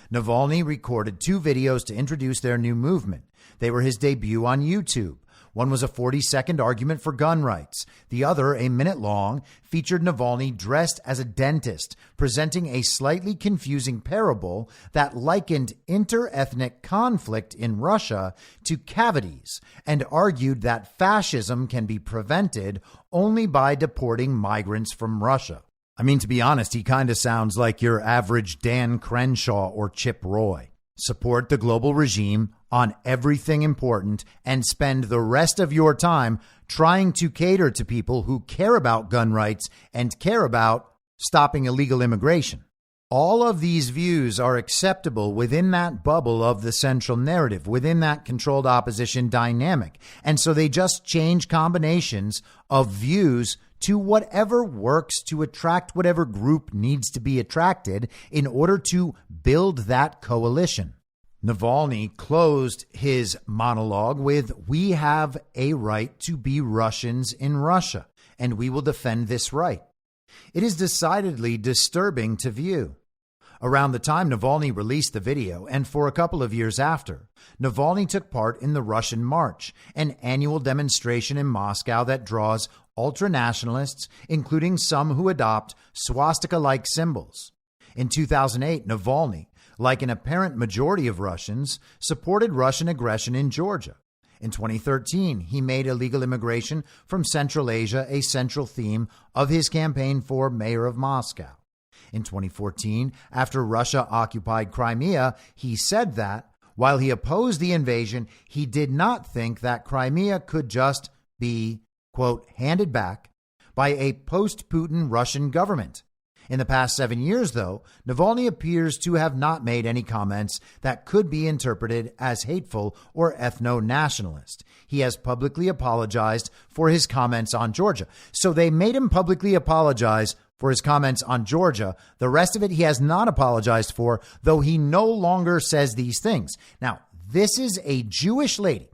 Navalny recorded 2 videos to introduce their new movement. They were his debut on YouTube. One was a 40-second argument for gun rights. The other, a minute long, featured Navalny dressed as a dentist, presenting a slightly confusing parable that likened inter-ethnic conflict in Russia to cavities and argued that fascism can be prevented only by deporting migrants from Russia. I mean, to be honest, he kind of sounds like your average Dan Crenshaw or Chip Roy. Support the global regime on everything important and spend the rest of your time trying to cater to people who care about gun rights and care about stopping illegal immigration. All of these views are acceptable within that bubble of the central narrative, within that controlled opposition dynamic. And so they just change combinations of views to whatever works to attract whatever group needs to be attracted in order to build that coalition. Navalny closed his monologue with, "We have a right to be Russians in Russia, and we will defend this right." It is decidedly disturbing to view. Around the time Navalny released the video, and for a couple of years after, Navalny took part in the Russian March, an annual demonstration in Moscow that draws ultranationalists, including some who adopt swastika-like symbols. In 2008, Navalny, like an apparent majority of Russians, supported Russian aggression in Georgia. In 2013, he made illegal immigration from Central Asia a central theme of his campaign for mayor of Moscow. In 2014, after Russia occupied Crimea, he said that, while he opposed the invasion, he did not think that Crimea could just be, quote, handed back by a post-Putin Russian government. In the past 7 years, though, Navalny appears to have not made any comments that could be interpreted as hateful or ethno-nationalist. He has publicly apologized for his comments on Georgia. So they made him publicly apologize for his comments on Georgia. The rest of it he has not apologized for, though he no longer says these things. Now, this is a Jewish lady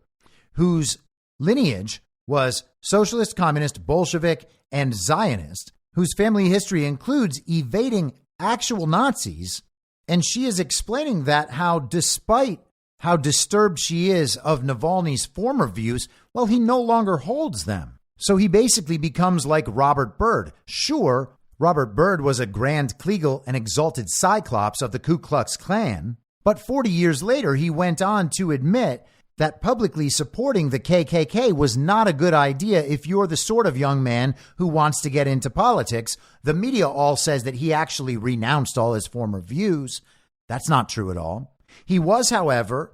whose lineage was socialist, communist, Bolshevik, and Zionist, whose family history includes evading actual Nazis. And she is explaining that how, despite how disturbed she is of Navalny's former views, well, he no longer holds them. So he basically becomes like Robert Byrd. Sure, Robert Byrd was a Grand Kleagle and exalted cyclops of the Ku Klux Klan, but 40 years later, he went on to admit that publicly supporting the KKK was not a good idea if you're the sort of young man who wants to get into politics. The media all says that he actually renounced all his former views. That's not true at all. He was, however,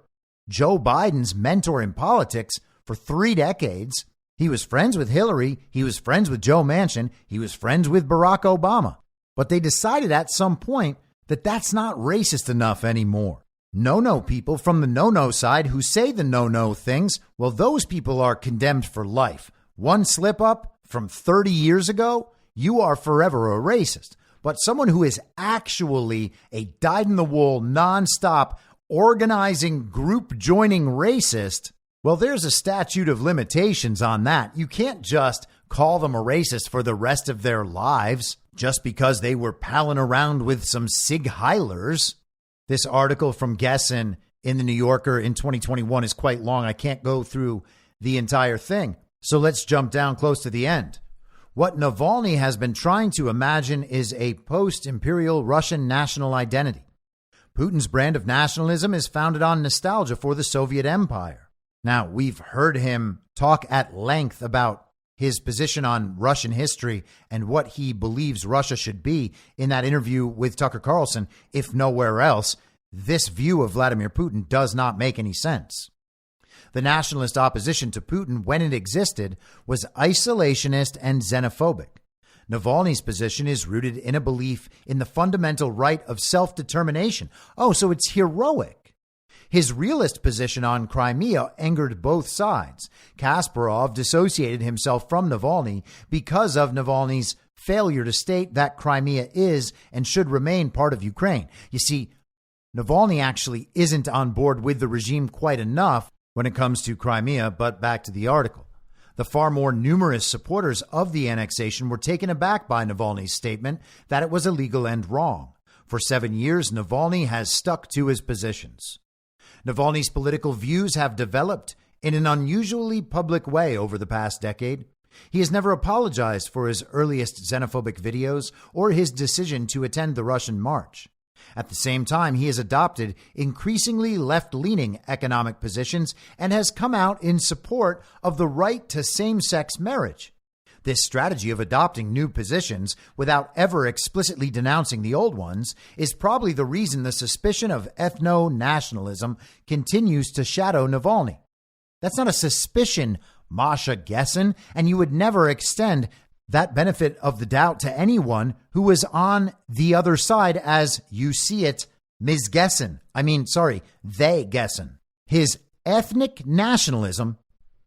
Joe Biden's mentor in politics for 3 decades. He was friends with Hillary. He was friends with Joe Manchin. He was friends with Barack Obama. But they decided at some point that that's not racist enough anymore. No-no people from the no-no side who say the no-no things, well, those people are condemned for life. One slip up from 30 years ago, you are forever a racist. But someone who is actually a dyed-in-the-wool, nonstop, organizing, group-joining racist, well, there's a statute of limitations on that. You can't just call them a racist for the rest of their lives just because they were palling around with some Sig Heilers. This article from Gessen in the New Yorker in 2021 is quite long. I can't go through the entire thing. So let's jump down close to the end. What Navalny has been trying to imagine is a post-imperial Russian national identity. Putin's brand of nationalism is founded on nostalgia for the Soviet Empire. Now, we've heard him talk at length about his position on Russian history and what he believes Russia should be in that interview with Tucker Carlson. If nowhere else, this view of Vladimir Putin does not make any sense. The nationalist opposition to Putin, when it existed, was isolationist and xenophobic. Navalny's position is rooted in a belief in the fundamental right of self-determination. Oh, so it's heroic. His realist position on Crimea angered both sides. Kasparov dissociated himself from Navalny because of Navalny's failure to state that Crimea is and should remain part of Ukraine. You see, Navalny actually isn't on board with the regime quite enough when it comes to Crimea, but back to the article. The far more numerous supporters of the annexation were taken aback by Navalny's statement that it was illegal and wrong. For 7 years, Navalny has stuck to his positions. Navalny's political views have developed in an unusually public way over the past decade. He has never apologized for his earliest xenophobic videos or his decision to attend the Russian march. At the same time, he has adopted increasingly left-leaning economic positions and has come out in support of the right to same-sex marriage. This strategy of adopting new positions without ever explicitly denouncing the old ones is probably the reason the suspicion of ethno-nationalism continues to shadow Navalny. That's not a suspicion, Masha Gessen, and you would never extend that benefit of the doubt to anyone who was on the other side as you see it, they Gessen. His ethnic nationalism,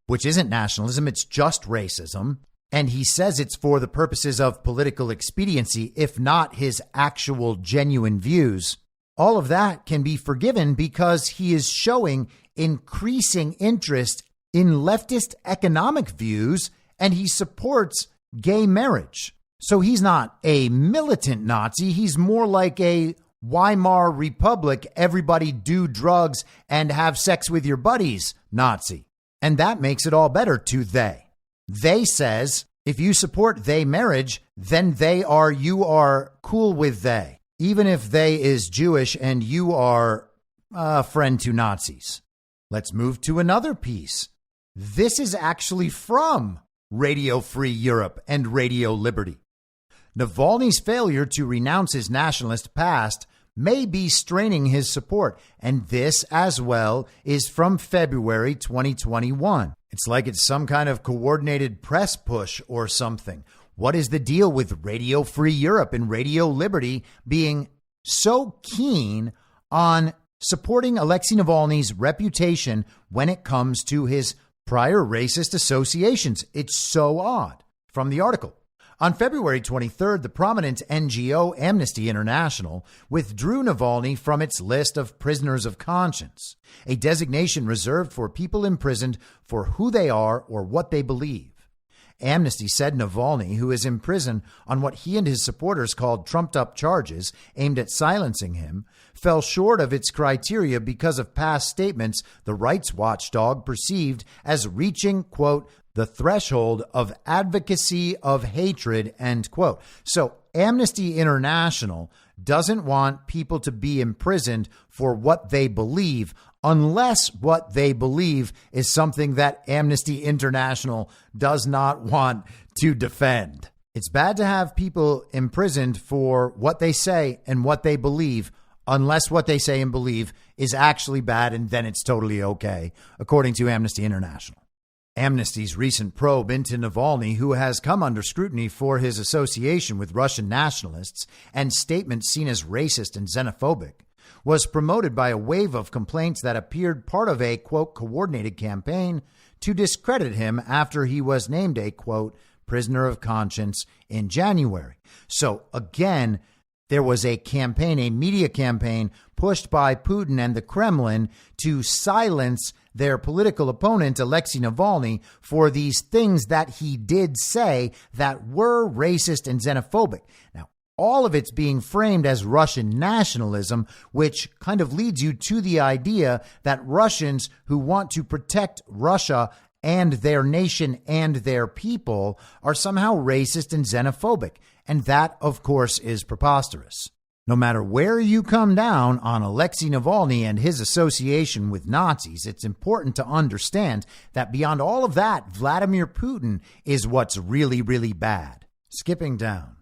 which isn't nationalism, it's just racism, and he says it's for the purposes of political expediency, if not his actual genuine views. All of that can be forgiven because he is showing increasing interest in leftist economic views, and he supports gay marriage. So he's not a militant Nazi. He's more like a Weimar Republic, everybody do drugs and have sex with your buddies Nazi. And that makes it all better to they. They says, if you support they marriage, then you are cool with they. Even if they is Jewish and you are a friend to Nazis. Let's move to another piece. This is actually from Radio Free Europe and Radio Liberty. Navalny's failure to renounce his nationalist past may be straining his support, and this as well is from February 2021. It's like it's some kind of coordinated press push or something. What is the deal with Radio Free Europe and Radio Liberty being so keen on supporting Alexei Navalny's reputation when it comes to his prior racist associations? It's so odd. From the article. On February 23rd, the prominent NGO Amnesty International withdrew Navalny from its list of prisoners of conscience, a designation reserved for people imprisoned for who they are or what they believe. Amnesty said Navalny, who is in prison on what he and his supporters called trumped-up charges aimed at silencing him, fell short of its criteria because of past statements the rights watchdog perceived as reaching, quote, the threshold of advocacy of hatred, end quote. So Amnesty International doesn't want people to be imprisoned for what they believe unless what they believe is something that Amnesty International does not want to defend. It's bad to have people imprisoned for what they say and what they believe unless what they say and believe is actually bad, and then it's totally okay, according to Amnesty International. Amnesty's recent probe into Navalny, who has come under scrutiny for his association with Russian nationalists and statements seen as racist and xenophobic, was promoted by a wave of complaints that appeared part of a, quote, coordinated campaign to discredit him after he was named a, quote, prisoner of conscience in January. So again, there was a campaign, a media campaign pushed by Putin and the Kremlin to silence their political opponent, Alexei Navalny, for these things that he did say that were racist and xenophobic. Now, all of it's being framed as Russian nationalism, which kind of leads you to the idea that Russians who want to protect Russia and their nation and their people are somehow racist and xenophobic. And that, of course, is preposterous. No matter where you come down on Alexei Navalny and his association with Nazis, it's important to understand that beyond all of that, Vladimir Putin is what's really, really bad. Skipping down.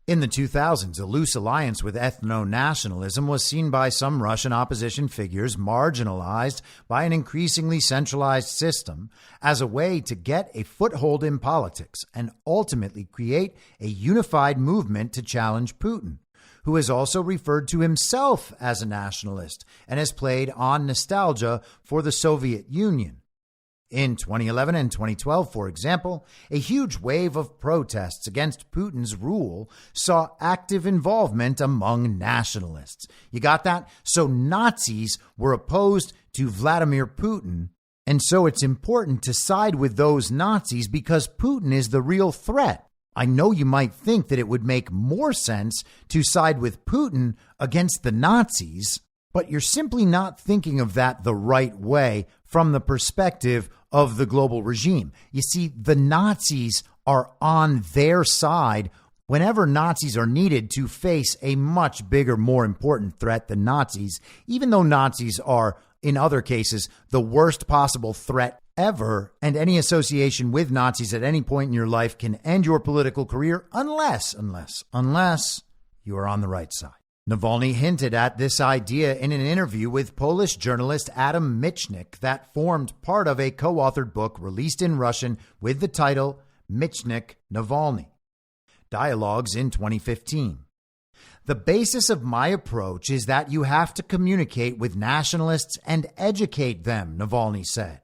In the 2000s, a loose alliance with ethno-nationalism was seen by some Russian opposition figures marginalized by an increasingly centralized system as a way to get a foothold in politics and ultimately create a unified movement to challenge Putin, who has also referred to himself as a nationalist and has played on nostalgia for the Soviet Union. In 2011 and 2012, for example, a huge wave of protests against Putin's rule saw active involvement among nationalists. You got that? So Nazis were opposed to Vladimir Putin, and so it's important to side with those Nazis because Putin is the real threat. I know you might think that it would make more sense to side with Putin against the Nazis, But you're simply not thinking of that the right way from the perspective of the global regime. You see, the Nazis are on their side whenever Nazis are needed to face a much bigger, more important threat than Nazis, even though Nazis are, in other cases, the worst possible threat ever, and any association with Nazis at any point in your life can end your political career unless you are on the right side. Navalny hinted at this idea in an interview with Polish journalist Adam Michnik that formed part of a co-authored book released in Russian with the title Michnik Navalny, Dialogues in 2015. The basis of my approach is that you have to communicate with nationalists and educate them, Navalny said.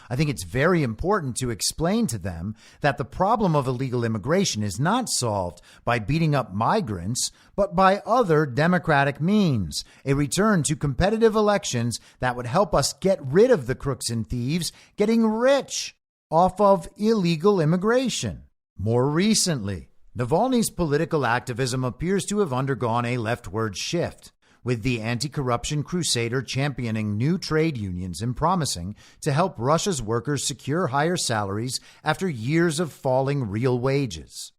I think it's very important to explain to them that the problem of illegal immigration is not solved by beating up migrants, but by other democratic means, a return to competitive elections that would help us get rid of the crooks and thieves getting rich off of illegal immigration. More recently, Navalny's political activism appears to have undergone a leftward shift, with the anti-corruption crusader championing new trade unions and promising to help Russia's workers secure higher salaries after years of falling real wages.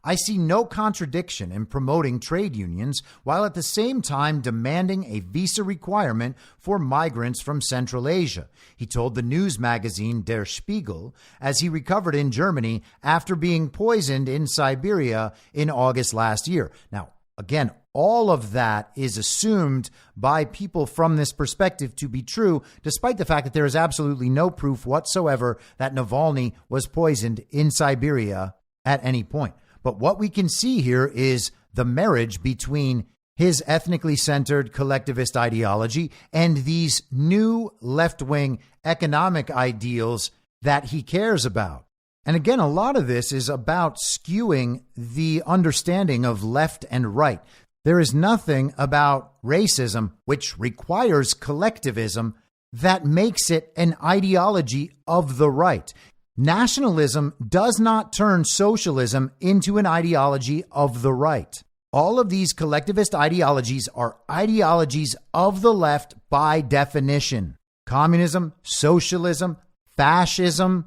I see no contradiction in promoting trade unions while at the same time demanding a visa requirement for migrants from Central Asia, he told the news magazine Der Spiegel as he recovered in Germany after being poisoned in Siberia in August last year. Now, again, all of that is assumed by people from this perspective to be true, despite the fact that there is absolutely no proof whatsoever that Navalny was poisoned in Siberia at any point. But what we can see here is the marriage between his ethnically centered collectivist ideology and these new left-wing economic ideals that he cares about. And again, a lot of this is about skewing the understanding of left and right. There is nothing about racism, which requires collectivism, that makes it an ideology of the right. Nationalism does not turn socialism into an ideology of the right. All of these collectivist ideologies are ideologies of the left by definition. Communism, socialism, fascism,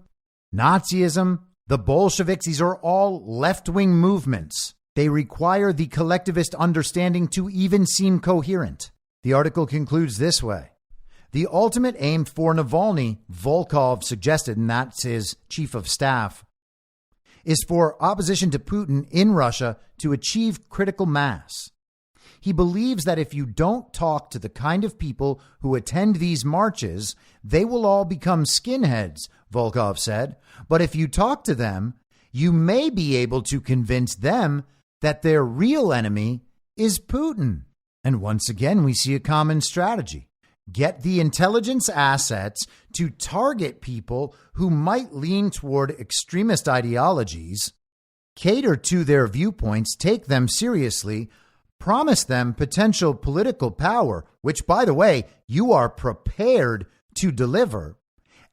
Nazism, the Bolsheviks, these are all left-wing movements. They require the collectivist understanding to even seem coherent. The article concludes this way. The ultimate aim for Navalny, Volkov suggested, and that's his chief of staff, is for opposition to Putin in Russia to achieve critical mass. He believes that if you don't talk to the kind of people who attend these marches, they will all become skinheads, Volkov said. But if you talk to them, you may be able to convince them that their real enemy is Putin. And once again, we see a common strategy. Get the intelligence assets to target people who might lean toward extremist ideologies, cater to their viewpoints, take them seriously, promise them potential political power, which, by the way, you are prepared to deliver,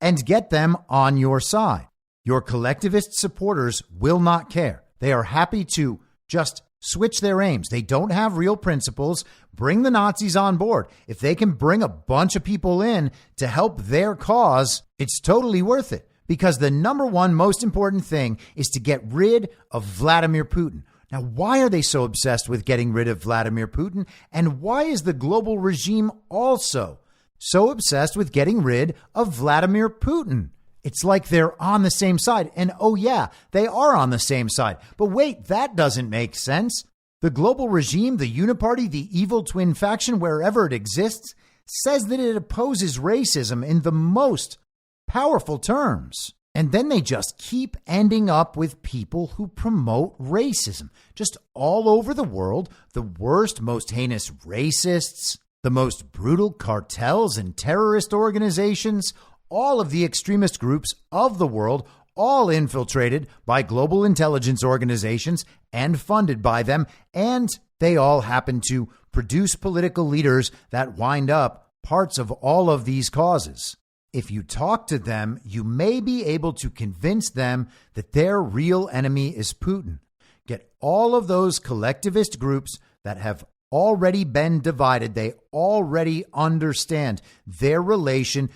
and get them on your side. Your collectivist supporters will not care. They are happy to just switch their aims. They don't have real principles. Bring the Nazis on board. If they can bring a bunch of people in to help their cause, it's totally worth it, because the number one most important thing is to get rid of Vladimir Putin. Now, why are they so obsessed with getting rid of Vladimir Putin? And why is the global regime also so obsessed with getting rid of Vladimir Putin? It's like they're on the same side. And oh yeah, they are on the same side. But wait, that doesn't make sense. The global regime, the uniparty, the evil twin faction, wherever it exists, says that it opposes racism in the most powerful terms. And then they just keep ending up with people who promote racism. Just all over the world, the worst, most heinous racists, the most brutal cartels and terrorist organizations, all of the extremist groups of the world, all infiltrated by global intelligence organizations and funded by them, and they all happen to produce political leaders that wind up parts of all of these causes. If you talk to them, you may be able to convince them that their real enemy is Putin. Get all of those collectivist groups that have already been divided. They already understand their relation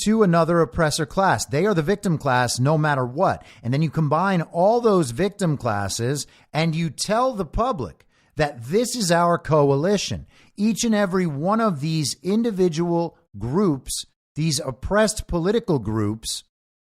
to another oppressor class. They are the victim class no matter what. And then you combine all those victim classes and you tell the public that this is our coalition. Each and every one of these individual groups, these oppressed political groups,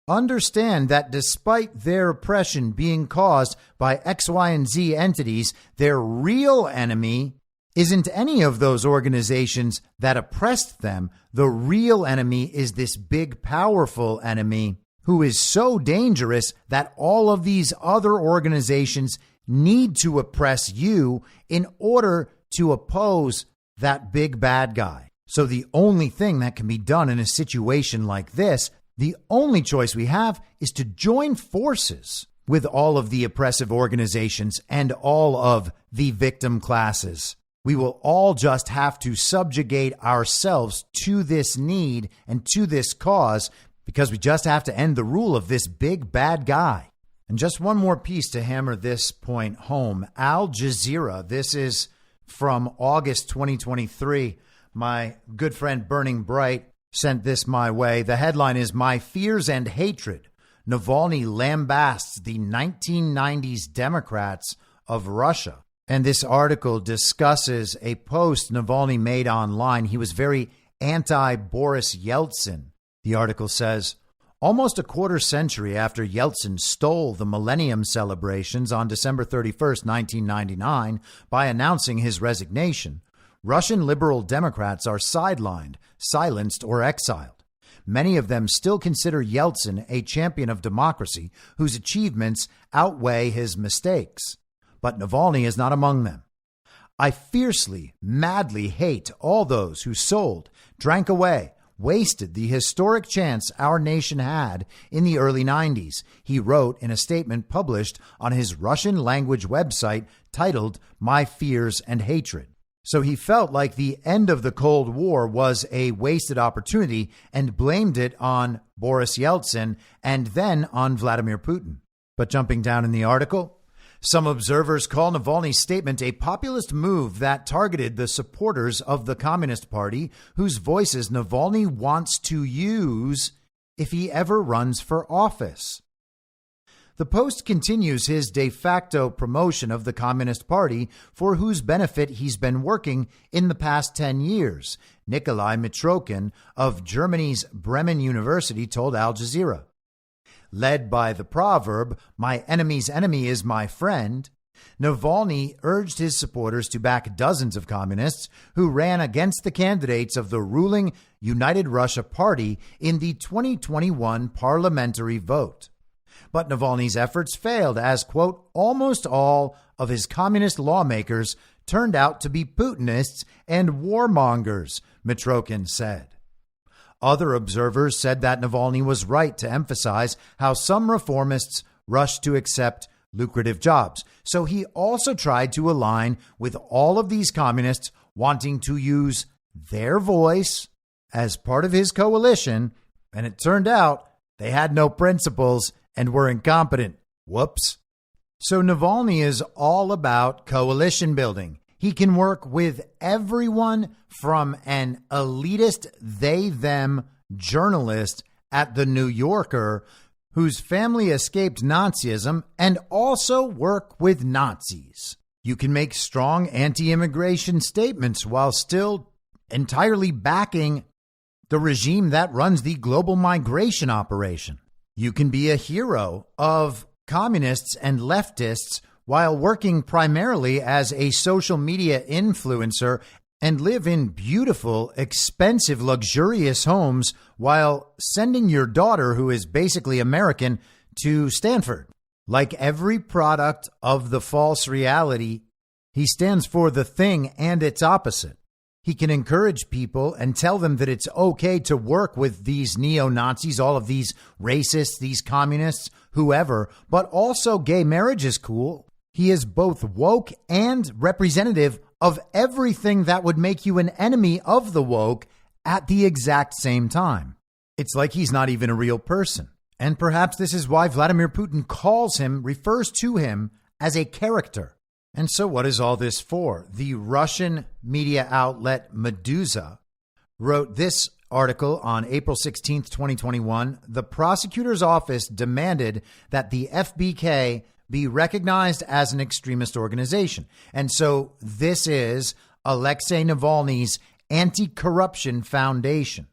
understand that despite their oppression being caused by X, Y, and Z entities, their real enemy isn't any of those organizations that oppressed them. The real enemy is this big, powerful enemy who is so dangerous that all of these other organizations need to oppress you in order to oppose that big bad guy. So the only thing that can be done in a situation like this, the only choice we have, is to join forces with all of the oppressive organizations and all of the victim classes. We will all just have to subjugate ourselves to this need and to this cause, because we just have to end the rule of this big bad guy. And just one more piece to hammer this point home. Al Jazeera, this is from August 2023. My good friend Burning Bright sent this my way. The headline is "My Fears and Hatred. Navalny lambasts the 1990s Democrats of Russia." And this article discusses a post Navalny made online. He was very anti-Boris Yeltsin. The article says, almost a quarter century after Yeltsin stole the Millennium celebrations on December 31st, 1999, by announcing his resignation, Russian liberal Democrats are sidelined, silenced, or exiled. Many of them still consider Yeltsin a champion of democracy whose achievements outweigh his mistakes. But Navalny is not among them. I fiercely, madly hate all those who sold, drank away, wasted the historic chance our nation had in the early 90s, he wrote in a statement published on his Russian language website titled My Fears and Hatred. So he felt like the end of the Cold War was a wasted opportunity and blamed it on Boris Yeltsin and then on Vladimir Putin. But jumping down in the article, some observers call Navalny's statement a populist move that targeted the supporters of the Communist Party, whose voices Navalny wants to use if he ever runs for office. The Post continues his de facto promotion of the Communist Party, for whose benefit he's been working in the past 10 years, Nikolai Mitrokhin of Germany's Bremen University told Al Jazeera. Led by the proverb, "My enemy's enemy is my friend," Navalny urged his supporters to back dozens of communists who ran against the candidates of the ruling United Russia Party in the 2021 parliamentary vote. But Navalny's efforts failed as, quote, almost all of his communist lawmakers turned out to be Putinists and warmongers, Mitrokhin said. Other observers said that Navalny was right to emphasize how some reformists rushed to accept lucrative jobs. So he also tried to align with all of these communists wanting to use their voice as part of his coalition. And it turned out they had no principles and were incompetent. Whoops. So Navalny is all about coalition building. He can work with everyone from an elitist they-them journalist at The New Yorker whose family escaped Nazism and also work with Nazis. You can make strong anti-immigration statements while still entirely backing the regime that runs the global migration operation. You can be a hero of communists and leftists while working primarily as a social media influencer and live in beautiful, expensive, luxurious homes while sending your daughter, who is basically American, to Stanford. Like every product of the false reality, he stands for the thing and its opposite. He can encourage people and tell them that it's okay to work with these neo-Nazis, all of these racists, these communists, whoever, but also gay marriage is cool. He is both woke and representative of everything that would make you an enemy of the woke at the exact same time. It's like he's not even a real person. And perhaps this is why Vladimir Putin refers to him as a character. And so what is all this for? The Russian media outlet Meduza wrote this article on April 16th, 2021. The prosecutor's office demanded that the FBK be recognized as an extremist organization. And so this is Alexei Navalny's Anti-Corruption Foundation.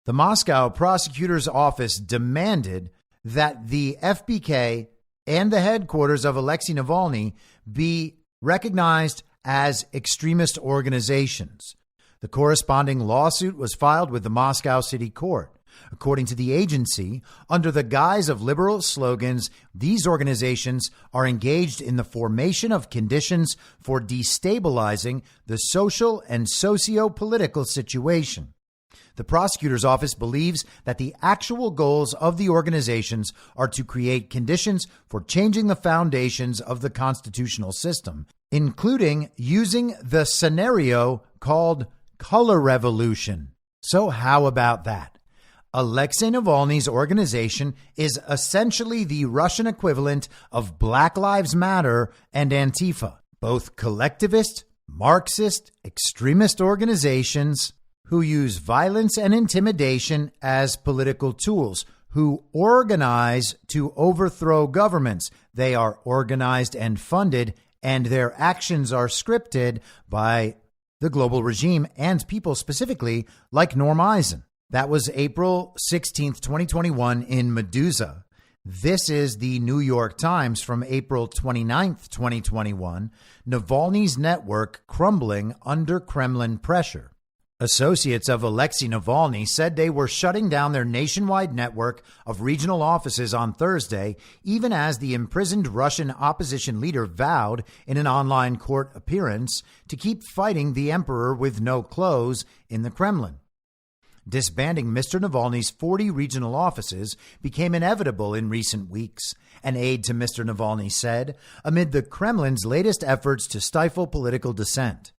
The Moscow prosecutor's office demanded that the FBK and the headquarters of Alexei Navalny be recognized as extremist organizations. The corresponding lawsuit was filed with the Moscow City Court. According to the agency, under the guise of liberal slogans, these organizations are engaged in the formation of conditions for destabilizing the social and socio-political situation. The prosecutor's office believes that the actual goals of the organizations are to create conditions for changing the foundations of the constitutional system, including using the scenario called color revolution. So how about that? Alexei Navalny's organization is essentially the Russian equivalent of Black Lives Matter and Antifa, both collectivist, Marxist, extremist organizations who use violence and intimidation as political tools, who organize to overthrow governments. They are organized and funded, and their actions are scripted by the global regime and people specifically like Norm Eisen. That was April 16th, 2021 in Meduza. This is the New York Times from April 29th, 2021. Navalny's network crumbling under Kremlin pressure. Associates of Alexei Navalny said they were shutting down their nationwide network of regional offices on Thursday, even as the imprisoned Russian opposition leader vowed in an online court appearance to keep fighting the emperor with no clothes in the Kremlin. Disbanding Mr. Navalny's 40 regional offices became inevitable in recent weeks, an aide to Mr. Navalny said, amid the Kremlin's latest efforts to stifle political dissent.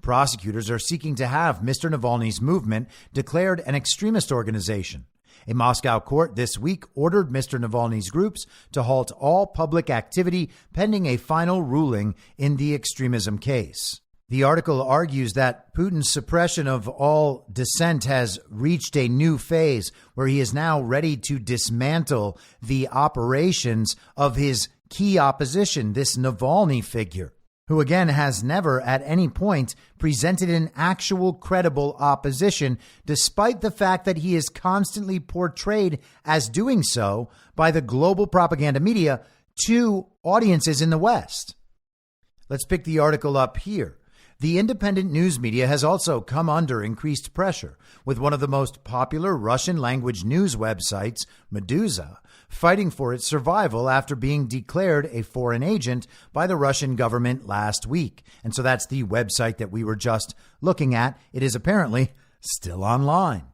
Prosecutors are seeking to have Mr. Navalny's movement declared an extremist organization. A Moscow court this week ordered Mr. Navalny's groups to halt all public activity pending a final ruling in the extremism case. The article argues that Putin's suppression of all dissent has reached a new phase where he is now ready to dismantle the operations of his key opposition, this Navalny figure, who again has never at any point presented an actual credible opposition, despite the fact that he is constantly portrayed as doing so by the global propaganda media to audiences in the West. Let's pick the article up here. The independent news media has also come under increased pressure, with one of the most popular Russian-language news websites, Meduza, fighting for its survival after being declared a foreign agent by the Russian government last week. And so that's the website that we were just looking at. It is apparently still online.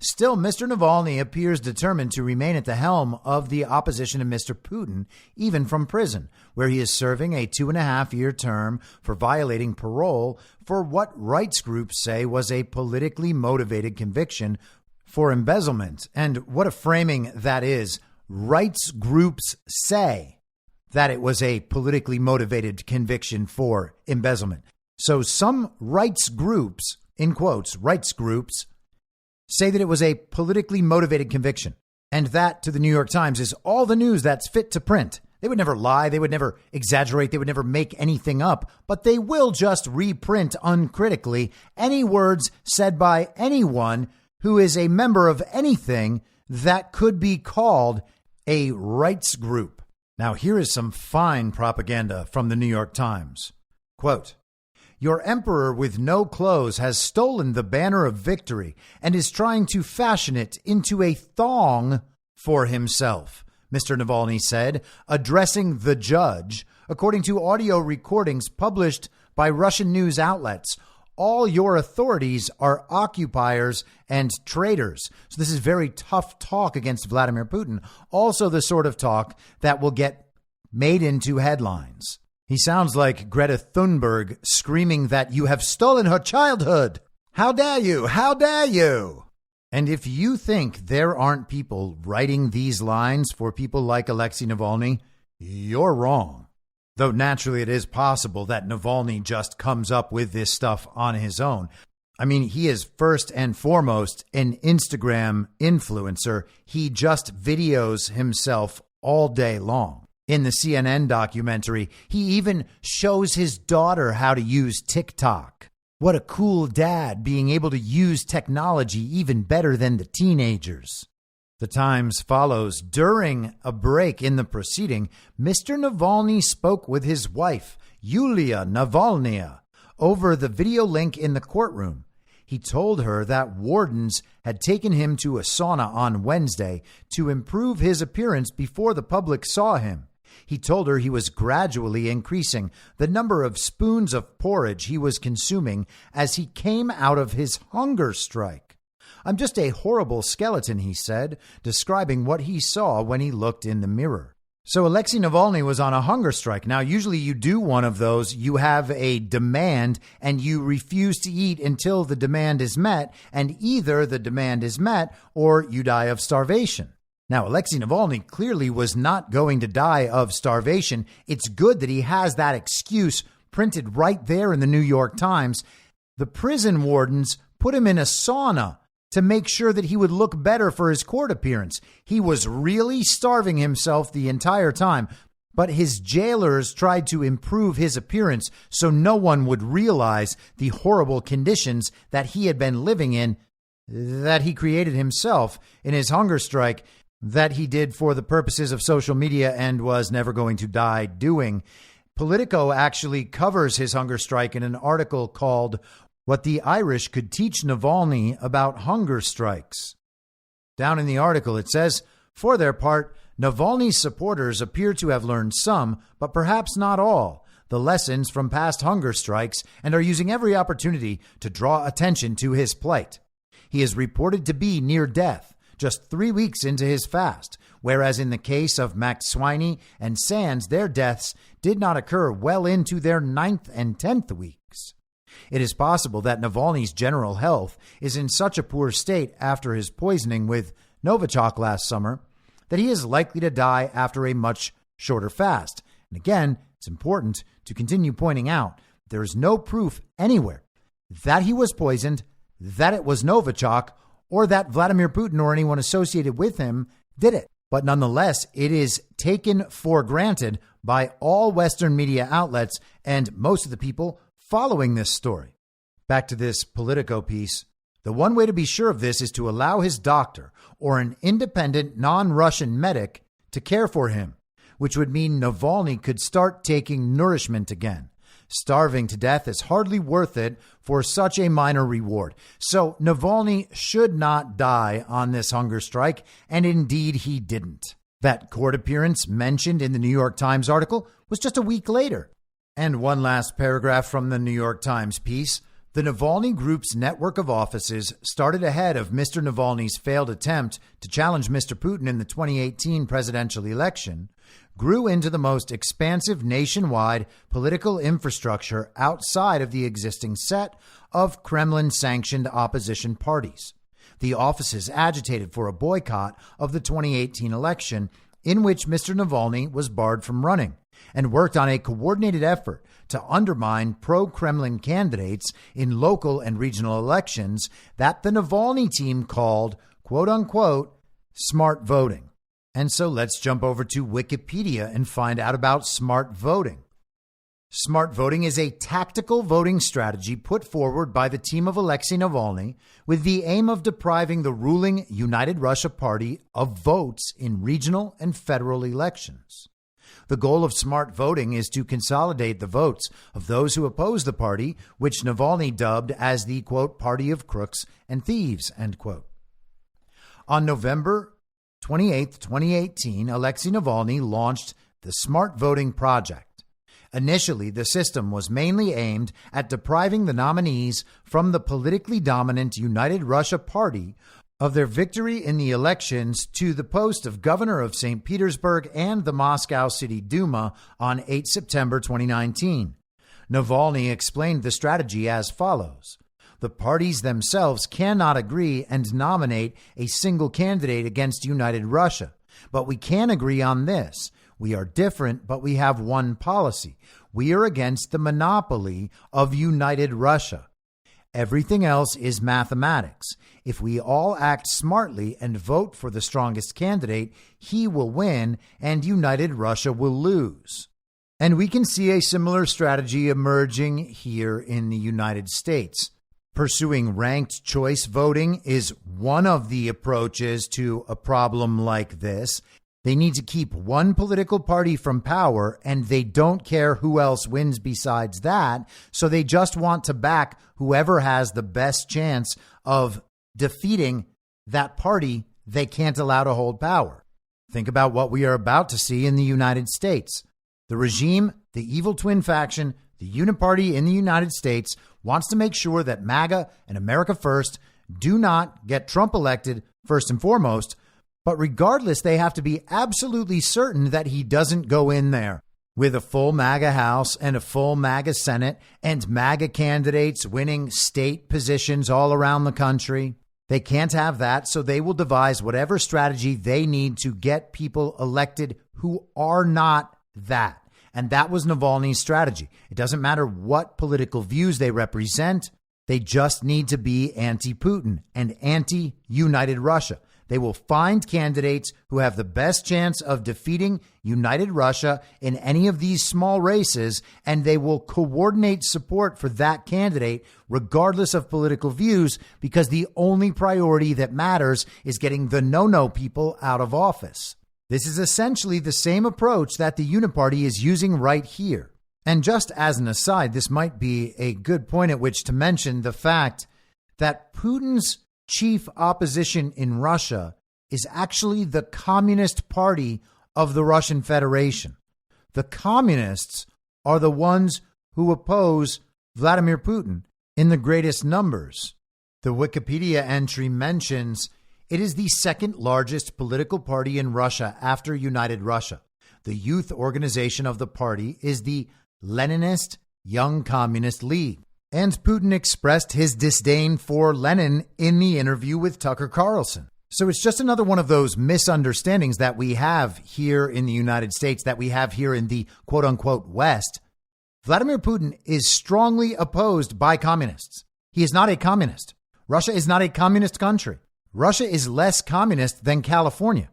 Still, Mr. Navalny appears determined to remain at the helm of the opposition to Mr. Putin, even from prison, where he is serving a 2.5-year term for violating parole for what rights groups say was a politically motivated conviction for embezzlement. And what a framing that is. Rights groups say that it was a politically motivated conviction for embezzlement. So some rights groups, in quotes, rights groups, say that it was a politically motivated conviction. And that, to the New York Times, is all the news that's fit to print. They would never lie. They would never exaggerate. They would never make anything up. But they will just reprint uncritically any words said by anyone who is a member of anything that could be called a rights group. Now, here is some fine propaganda from the New York Times. Quote, "Your emperor with no clothes has stolen the banner of victory and is trying to fashion it into a thong for himself," Mr. Navalny said, addressing the judge, according to audio recordings published by Russian news outlets. All your authorities are occupiers and traitors. So this is very tough talk against Vladimir Putin. Also the sort of talk that will get made into headlines. He sounds like Greta Thunberg screaming that you have stolen her childhood. How dare you? How dare you? And if you think there aren't people writing these lines for people like Alexei Navalny, you're wrong. Though naturally it is possible that Navalny just comes up with this stuff on his own. I mean, he is first and foremost an Instagram influencer. He just videos himself all day long. In the CNN documentary, he even shows his daughter how to use TikTok. What a cool dad, being able to use technology even better than the teenagers. The Times follows. During a break in the proceeding, Mr. Navalny spoke with his wife, Yulia Navalnaya, over the video link in the courtroom. He told her that wardens had taken him to a sauna on Wednesday to improve his appearance before the public saw him. He told her he was gradually increasing the number of spoons of porridge he was consuming as he came out of his hunger strike. I'm just a horrible skeleton, he said, describing what he saw when he looked in the mirror. So Alexei Navalny was on a hunger strike. Now, usually you do one of those. You have a demand and you refuse to eat until the demand is met, and either the demand is met or you die of starvation. Now, Alexei Navalny clearly was not going to die of starvation. It's good that he has that excuse printed right there in the New York Times. The prison wardens put him in a sauna to make sure that he would look better for his court appearance. He was really starving himself the entire time, but his jailers tried to improve his appearance so no one would realize the horrible conditions that he had been living in, that he created himself in his hunger strike, that he did for the purposes of social media and was never going to die doing. Politico actually covers his hunger strike in an article called "What the Irish Could Teach Navalny About Hunger Strikes." Down in the article, it says, for their part, Navalny's supporters appear to have learned some, but perhaps not all, the lessons from past hunger strikes and are using every opportunity to draw attention to his plight. He is reported to be near death, just 3 weeks into his fast, whereas in the case of McSweeney and Sands, their deaths did not occur well into their 9th and 10th weeks. It is possible that Navalny's general health is in such a poor state after his poisoning with Novichok last summer that he is likely to die after a much shorter fast. And again, it's important to continue pointing out there is no proof anywhere that he was poisoned, that it was Novichok, or that Vladimir Putin or anyone associated with him did it. But nonetheless, it is taken for granted by all Western media outlets and most of the people following this story. Back to this Politico piece. The one way to be sure of this is to allow his doctor or an independent non-Russian medic to care for him, which would mean Navalny could start taking nourishment again. Starving to death is hardly worth it for such a minor reward. So Navalny should not die on this hunger strike, and indeed he didn't. That court appearance mentioned in the New York Times article was just a week later. And one last paragraph from the New York Times piece. The Navalny Group's network of offices started ahead of Mr. Navalny's failed attempt to challenge Mr. Putin in the 2018 presidential election, grew into the most expansive nationwide political infrastructure outside of the existing set of Kremlin-sanctioned opposition parties. The offices agitated for a boycott of the 2018 election, in which Mr. Navalny was barred from running, and worked on a coordinated effort to undermine pro-Kremlin candidates in local and regional elections that the Navalny team called, quote-unquote, smart voting. And so let's jump over to Wikipedia and find out about smart voting. Smart voting is a tactical voting strategy put forward by the team of Alexei Navalny with the aim of depriving the ruling United Russia Party of votes in regional and federal elections. The goal of smart voting is to consolidate the votes of those who oppose the party, which Navalny dubbed as the, quote, party of crooks and thieves, end quote. On November 28, 2018, Alexei Navalny launched the Smart Voting Project. Initially, the system was mainly aimed at depriving the nominees from the politically dominant United Russia Party of their victory in the elections to the post of governor of St. Petersburg and the Moscow City Duma on 8 September 2019. Navalny explained the strategy as follows. The parties themselves cannot agree and nominate a single candidate against United Russia, but we can agree on this. We are different, but we have one policy. We are against the monopoly of united Russia. Everything else is mathematics. If we all act smartly and vote for the strongest candidate, he will win and united Russia will lose. And we can see a similar strategy emerging here in the United States. Pursuing ranked choice voting is one of the approaches to a problem like this. They need to keep one political party from power, and they don't care who else wins besides that, so they just want to back whoever has the best chance of defeating that party they can't allow to hold power. Think about what we are about to see in the United States. The regime, the evil twin faction, the Uniparty in the United States wants to make sure that MAGA and America First do not get Trump elected first and foremost, but regardless, they have to be absolutely certain that he doesn't go in there with a full MAGA House and a full MAGA Senate and MAGA candidates winning state positions all around the country. They can't have that, so they will devise whatever strategy they need to get people elected who are not that. And that was Navalny's strategy. It doesn't matter what political views they represent. They just need to be anti-Putin and anti-United Russia. They will find candidates who have the best chance of defeating United Russia in any of these small races, and they will coordinate support for that candidate regardless of political views, because the only priority that matters is getting the no-no people out of office. This is essentially the same approach that the Uniparty is using right here. And just as an aside, this might be a good point at which to mention the fact that Putin's chief opposition in Russia is actually the Communist Party of the Russian Federation. The communists are the ones who oppose Vladimir Putin in the greatest numbers. The Wikipedia entry mentions it is the second largest political party in Russia after United Russia. The youth organization of the party is the Leninist Young Communist League. And Putin expressed his disdain for Lenin in the interview with Tucker Carlson. So it's just another one of those misunderstandings that we have here in the United States, that we have here in the quote unquote West. Vladimir Putin is strongly opposed by communists. He is not a communist. Russia is not a communist country. Russia is less communist than California.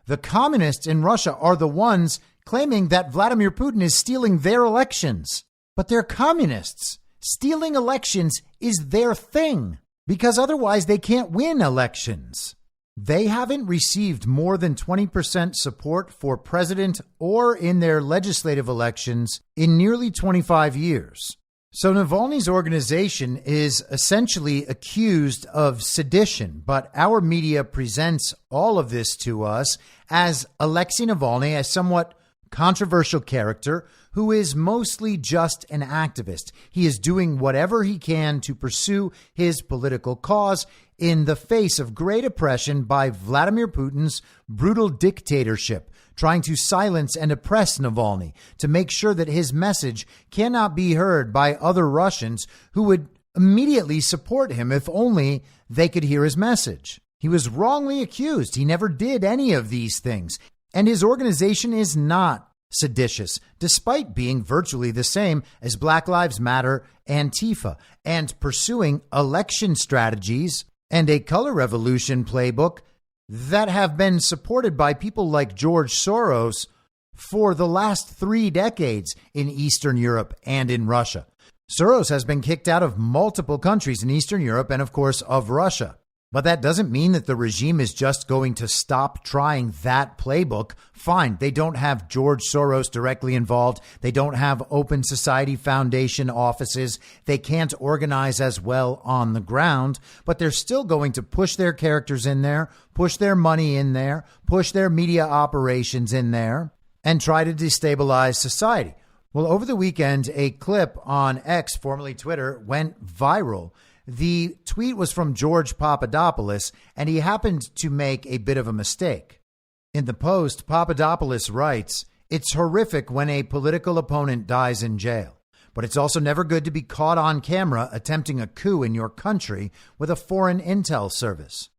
The communists in Russia are the ones claiming that Vladimir Putin is stealing their elections. But they're communists. Stealing elections is their thing, because otherwise they can't win elections. They haven't received more than 20% support for president or in their legislative elections in nearly 25 years. So Navalny's organization is essentially accused of sedition, but our media presents all of this to us as Alexei Navalny, a somewhat controversial character who is mostly just an activist. He is doing whatever he can to pursue his political cause in the face of great oppression by Vladimir Putin's brutal dictatorship, trying to silence and oppress Navalny to make sure that his message cannot be heard by other Russians who would immediately support him if only they could hear his message. He was wrongly accused. He never did any of these things. And his organization is not seditious, despite being virtually the same as Black Lives Matter, Antifa, and pursuing election strategies and a color revolution playbook that have been supported by people like George Soros for the last 3 decades in Eastern Europe and in Russia. Soros has been kicked out of multiple countries in Eastern Europe and, of course, of Russia. But that doesn't mean that the regime is just going to stop trying that playbook. Fine, they don't have George Soros directly involved. They don't have Open Society Foundation offices. They can't organize as well on the ground, but they're still going to push their characters in there, push their money in there, push their media operations in there, and try to destabilize society. Well, over the weekend, a clip on X, formerly Twitter, went viral. The tweet was from George Papadopoulos, and he happened to make a bit of a mistake. In the post, Papadopoulos writes, "It's horrific when a political opponent dies in jail, but it's also never good to be caught on camera attempting a coup in your country with a foreign intel service."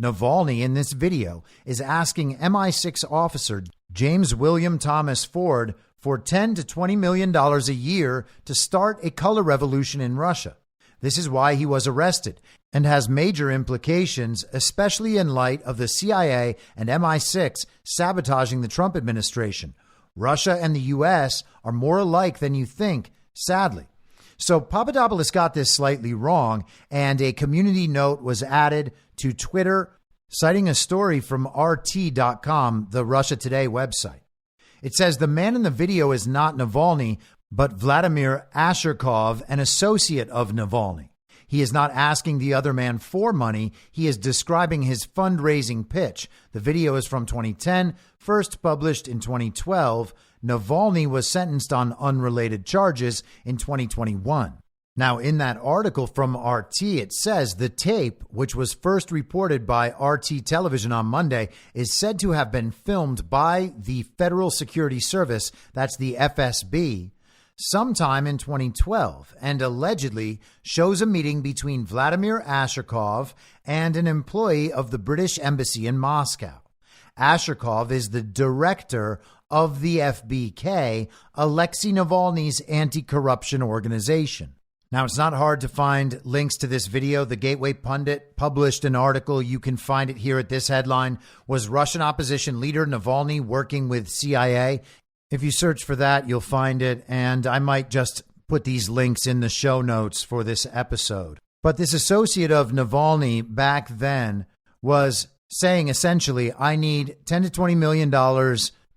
Navalny in this video is asking MI6 officer James William Thomas Ford for $10 to $20 million a year to start a color revolution in Russia. This is why he was arrested and has major implications, especially in light of the CIA and MI6 sabotaging the Trump administration. Russia and the U.S. are more alike than you think, sadly. So Papadopoulos got this slightly wrong, and a community note was added to Twitter, citing a story from RT.com, the Russia Today website. It says the man in the video is not Navalny, but Vladimir Asherkov, an associate of Navalny. He is not asking the other man for money. He is describing his fundraising pitch. The video is from 2010, first published in 2012. Navalny was sentenced on unrelated charges in 2021. Now, in that article from RT, it says the tape, which was first reported by RT Television on Monday, is said to have been filmed by the Federal Security Service, that's the FSB, sometime in 2012, and allegedly shows a meeting between Vladimir Asherkov and an employee of the British Embassy in Moscow. Asherkov is the director of the FBK, Alexei Navalny's anti-corruption organization. Now, it's not hard to find links to this video. The Gateway Pundit published an article. You can find it here at this headline. Was Russian opposition leader Navalny working with CIA? If you search for that, you'll find it. And I might just put these links in the show notes for this episode. But this associate of Navalny back then was saying essentially, I need $10 to $20 million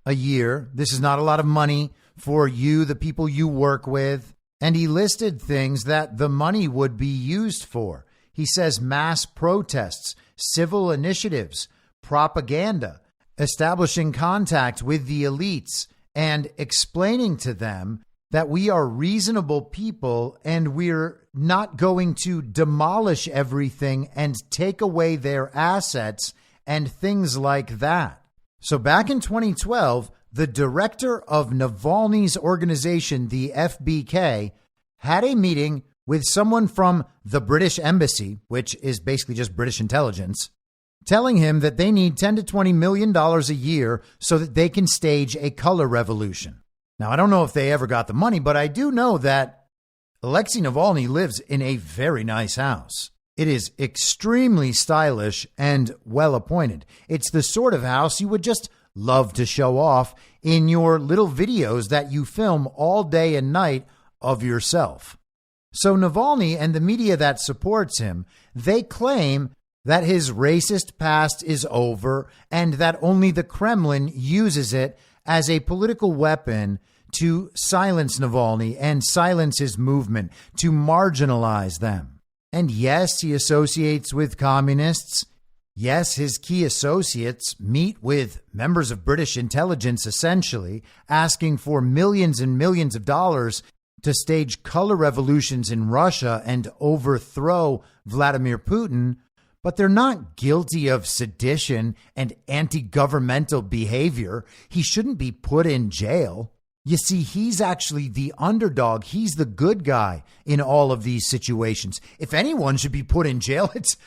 a year. This is not a lot of money for you, the people you work with. And he listed things that the money would be used for. He says mass protests, civil initiatives, propaganda, establishing contact with the elites, and explaining to them that we are reasonable people and we're not going to demolish everything and take away their assets and things like that. So back in 2012, the director of Navalny's organization, the FBK, had a meeting with someone from the British Embassy, which is basically just British intelligence, telling him that they need $10 to $20 million a year so that they can stage a color revolution. Now, I don't know if they ever got the money, but I do know that Alexei Navalny lives in a very nice house. It is extremely stylish and well appointed. It's the sort of house you would just love to show off in your little videos that you film all day and night of yourself. So Navalny and the media that supports him, they claim that his racist past is over and that only the Kremlin uses it as a political weapon to silence Navalny and silence his movement, to marginalize them. And yes, he associates with communists. Yes, his key associates meet with members of British intelligence, essentially, asking for millions and millions of dollars to stage color revolutions in Russia and overthrow Vladimir Putin. But they're not guilty of sedition and anti-governmental behavior. He shouldn't be put in jail. You see, he's actually the underdog. He's the good guy in all of these situations. If anyone should be put in jail, it's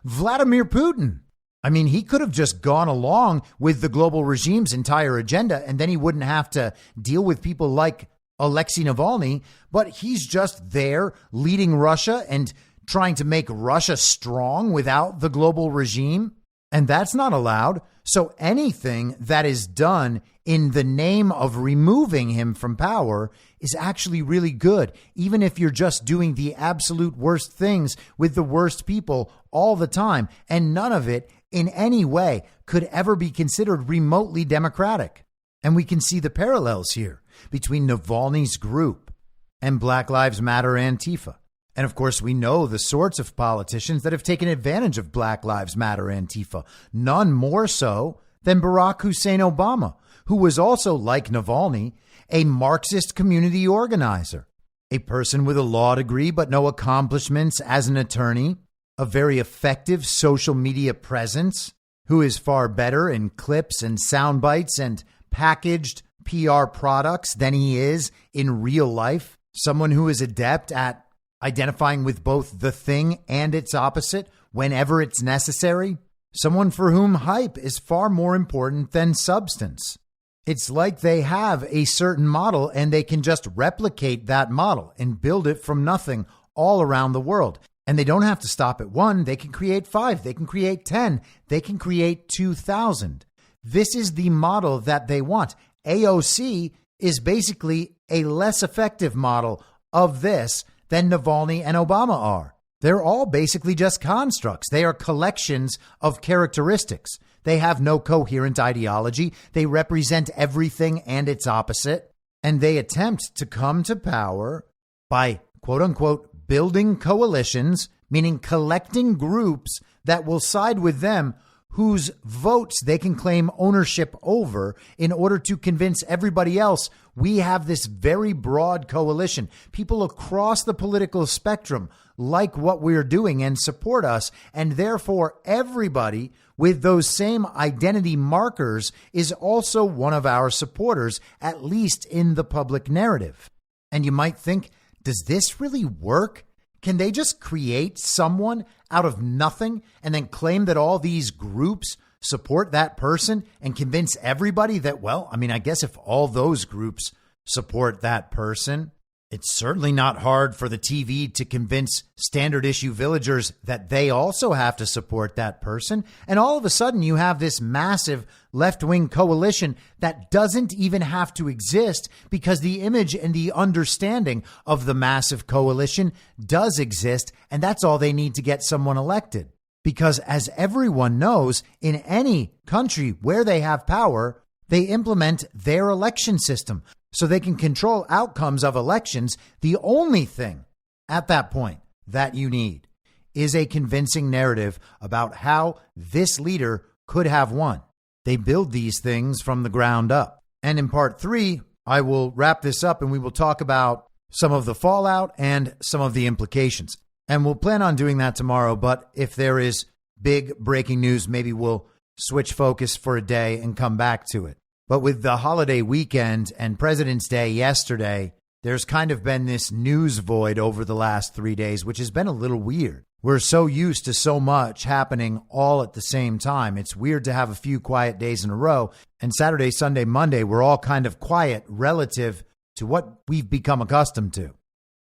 Vladimir Putin. I mean, he could have just gone along with the global regime's entire agenda, and then he wouldn't have to deal with people like Alexei Navalny. But he's just there leading Russia and trying to make Russia strong without the global regime. And that's not allowed. So anything that is done in the name of removing him from power is actually really good, even if you're just doing the absolute worst things with the worst people all the time. And none of it in any way could ever be considered remotely democratic. And we can see the parallels here between Navalny's group and Black Lives Matter Antifa. And of course, we know the sorts of politicians that have taken advantage of Black Lives Matter Antifa, none more so than Barack Hussein Obama, who was also, like Navalny, a Marxist community organizer, a person with a law degree but no accomplishments as an attorney, a very effective social media presence, who is far better in clips and sound bites and packaged PR products than he is in real life, someone who is adept at identifying with both the thing and its opposite whenever it's necessary. someone for whom hype is far more important than substance. It's like they have a certain model and they can just replicate that model and build it from nothing all around the world. And they don't have to stop at 1. They can create 5. They can create 10. They can create 2,000. This is the model that they want. AOC is basically a less effective model of this than Navalny and Obama are. They're all basically just constructs. They are collections of characteristics. They have no coherent ideology. They represent everything and its opposite. And they attempt to come to power by, quote unquote, building coalitions, meaning collecting groups that will side with them, whose votes they can claim ownership over in order to convince everybody else we have this very broad coalition. People across the political spectrum like what we're doing and support us. And therefore, everybody with those same identity markers is also one of our supporters, at least in the public narrative. And you might think, does this really work? Can they just create someone out of nothing and then claim that all these groups support that person and convince everybody that, well, I mean, I guess if all those groups support that person, it's certainly not hard for the TV to convince standard issue villagers that they also have to support that person. And all of a sudden you have this massive left-wing coalition that doesn't even have to exist because the image and the understanding of the massive coalition does exist. And that's all they need to get someone elected. Because as everyone knows, in any country where they have power, they implement their election system so they can control outcomes of elections. The only thing at that point that you need is a convincing narrative about how this leader could have won. They build these things from the ground up. And in part 3, I will wrap this up and we will talk about some of the fallout and some of the implications. And we'll plan on doing that tomorrow. But if there is big breaking news, maybe we'll switch focus for a day and come back to it. But with the holiday weekend and President's Day yesterday, there's kind of been this news void over the last 3 days, which has been a little weird. We're so used to so much happening all at the same time. It's weird to have a few quiet days in a row. And Saturday, Sunday, Monday, we're all kind of quiet relative to what we've become accustomed to.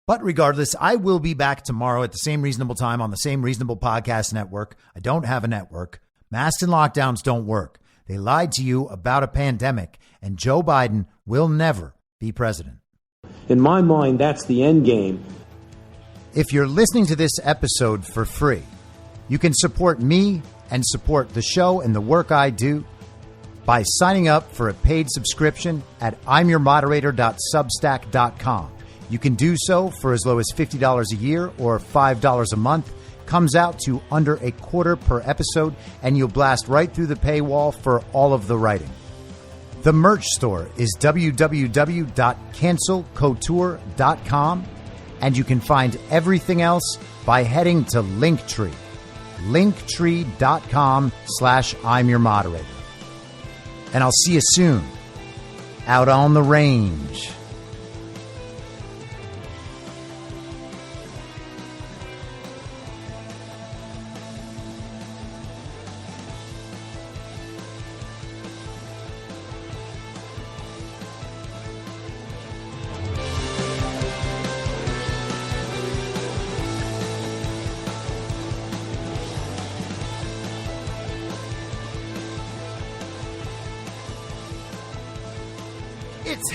But regardless, I will be back tomorrow at the same reasonable time on the same reasonable podcast network. I don't have a network. Masks and lockdowns don't work. They lied to you about a pandemic, and Joe Biden will never be president. In my mind, that's the end game. If you're listening to this episode for free, you can support me and support the show and the work I do by signing up for a paid subscription at imyourmoderator.substack.com. You can do so for as low as $50 a year or $5 a month. Comes out to under $0.25 per episode, and you'll blast right through the paywall for all of the writing. The merch store is www.cancelcouture.com, and you can find everything else by heading to Linktree, linktree.com/I'm your moderator. And I'll see you soon out on the range. It's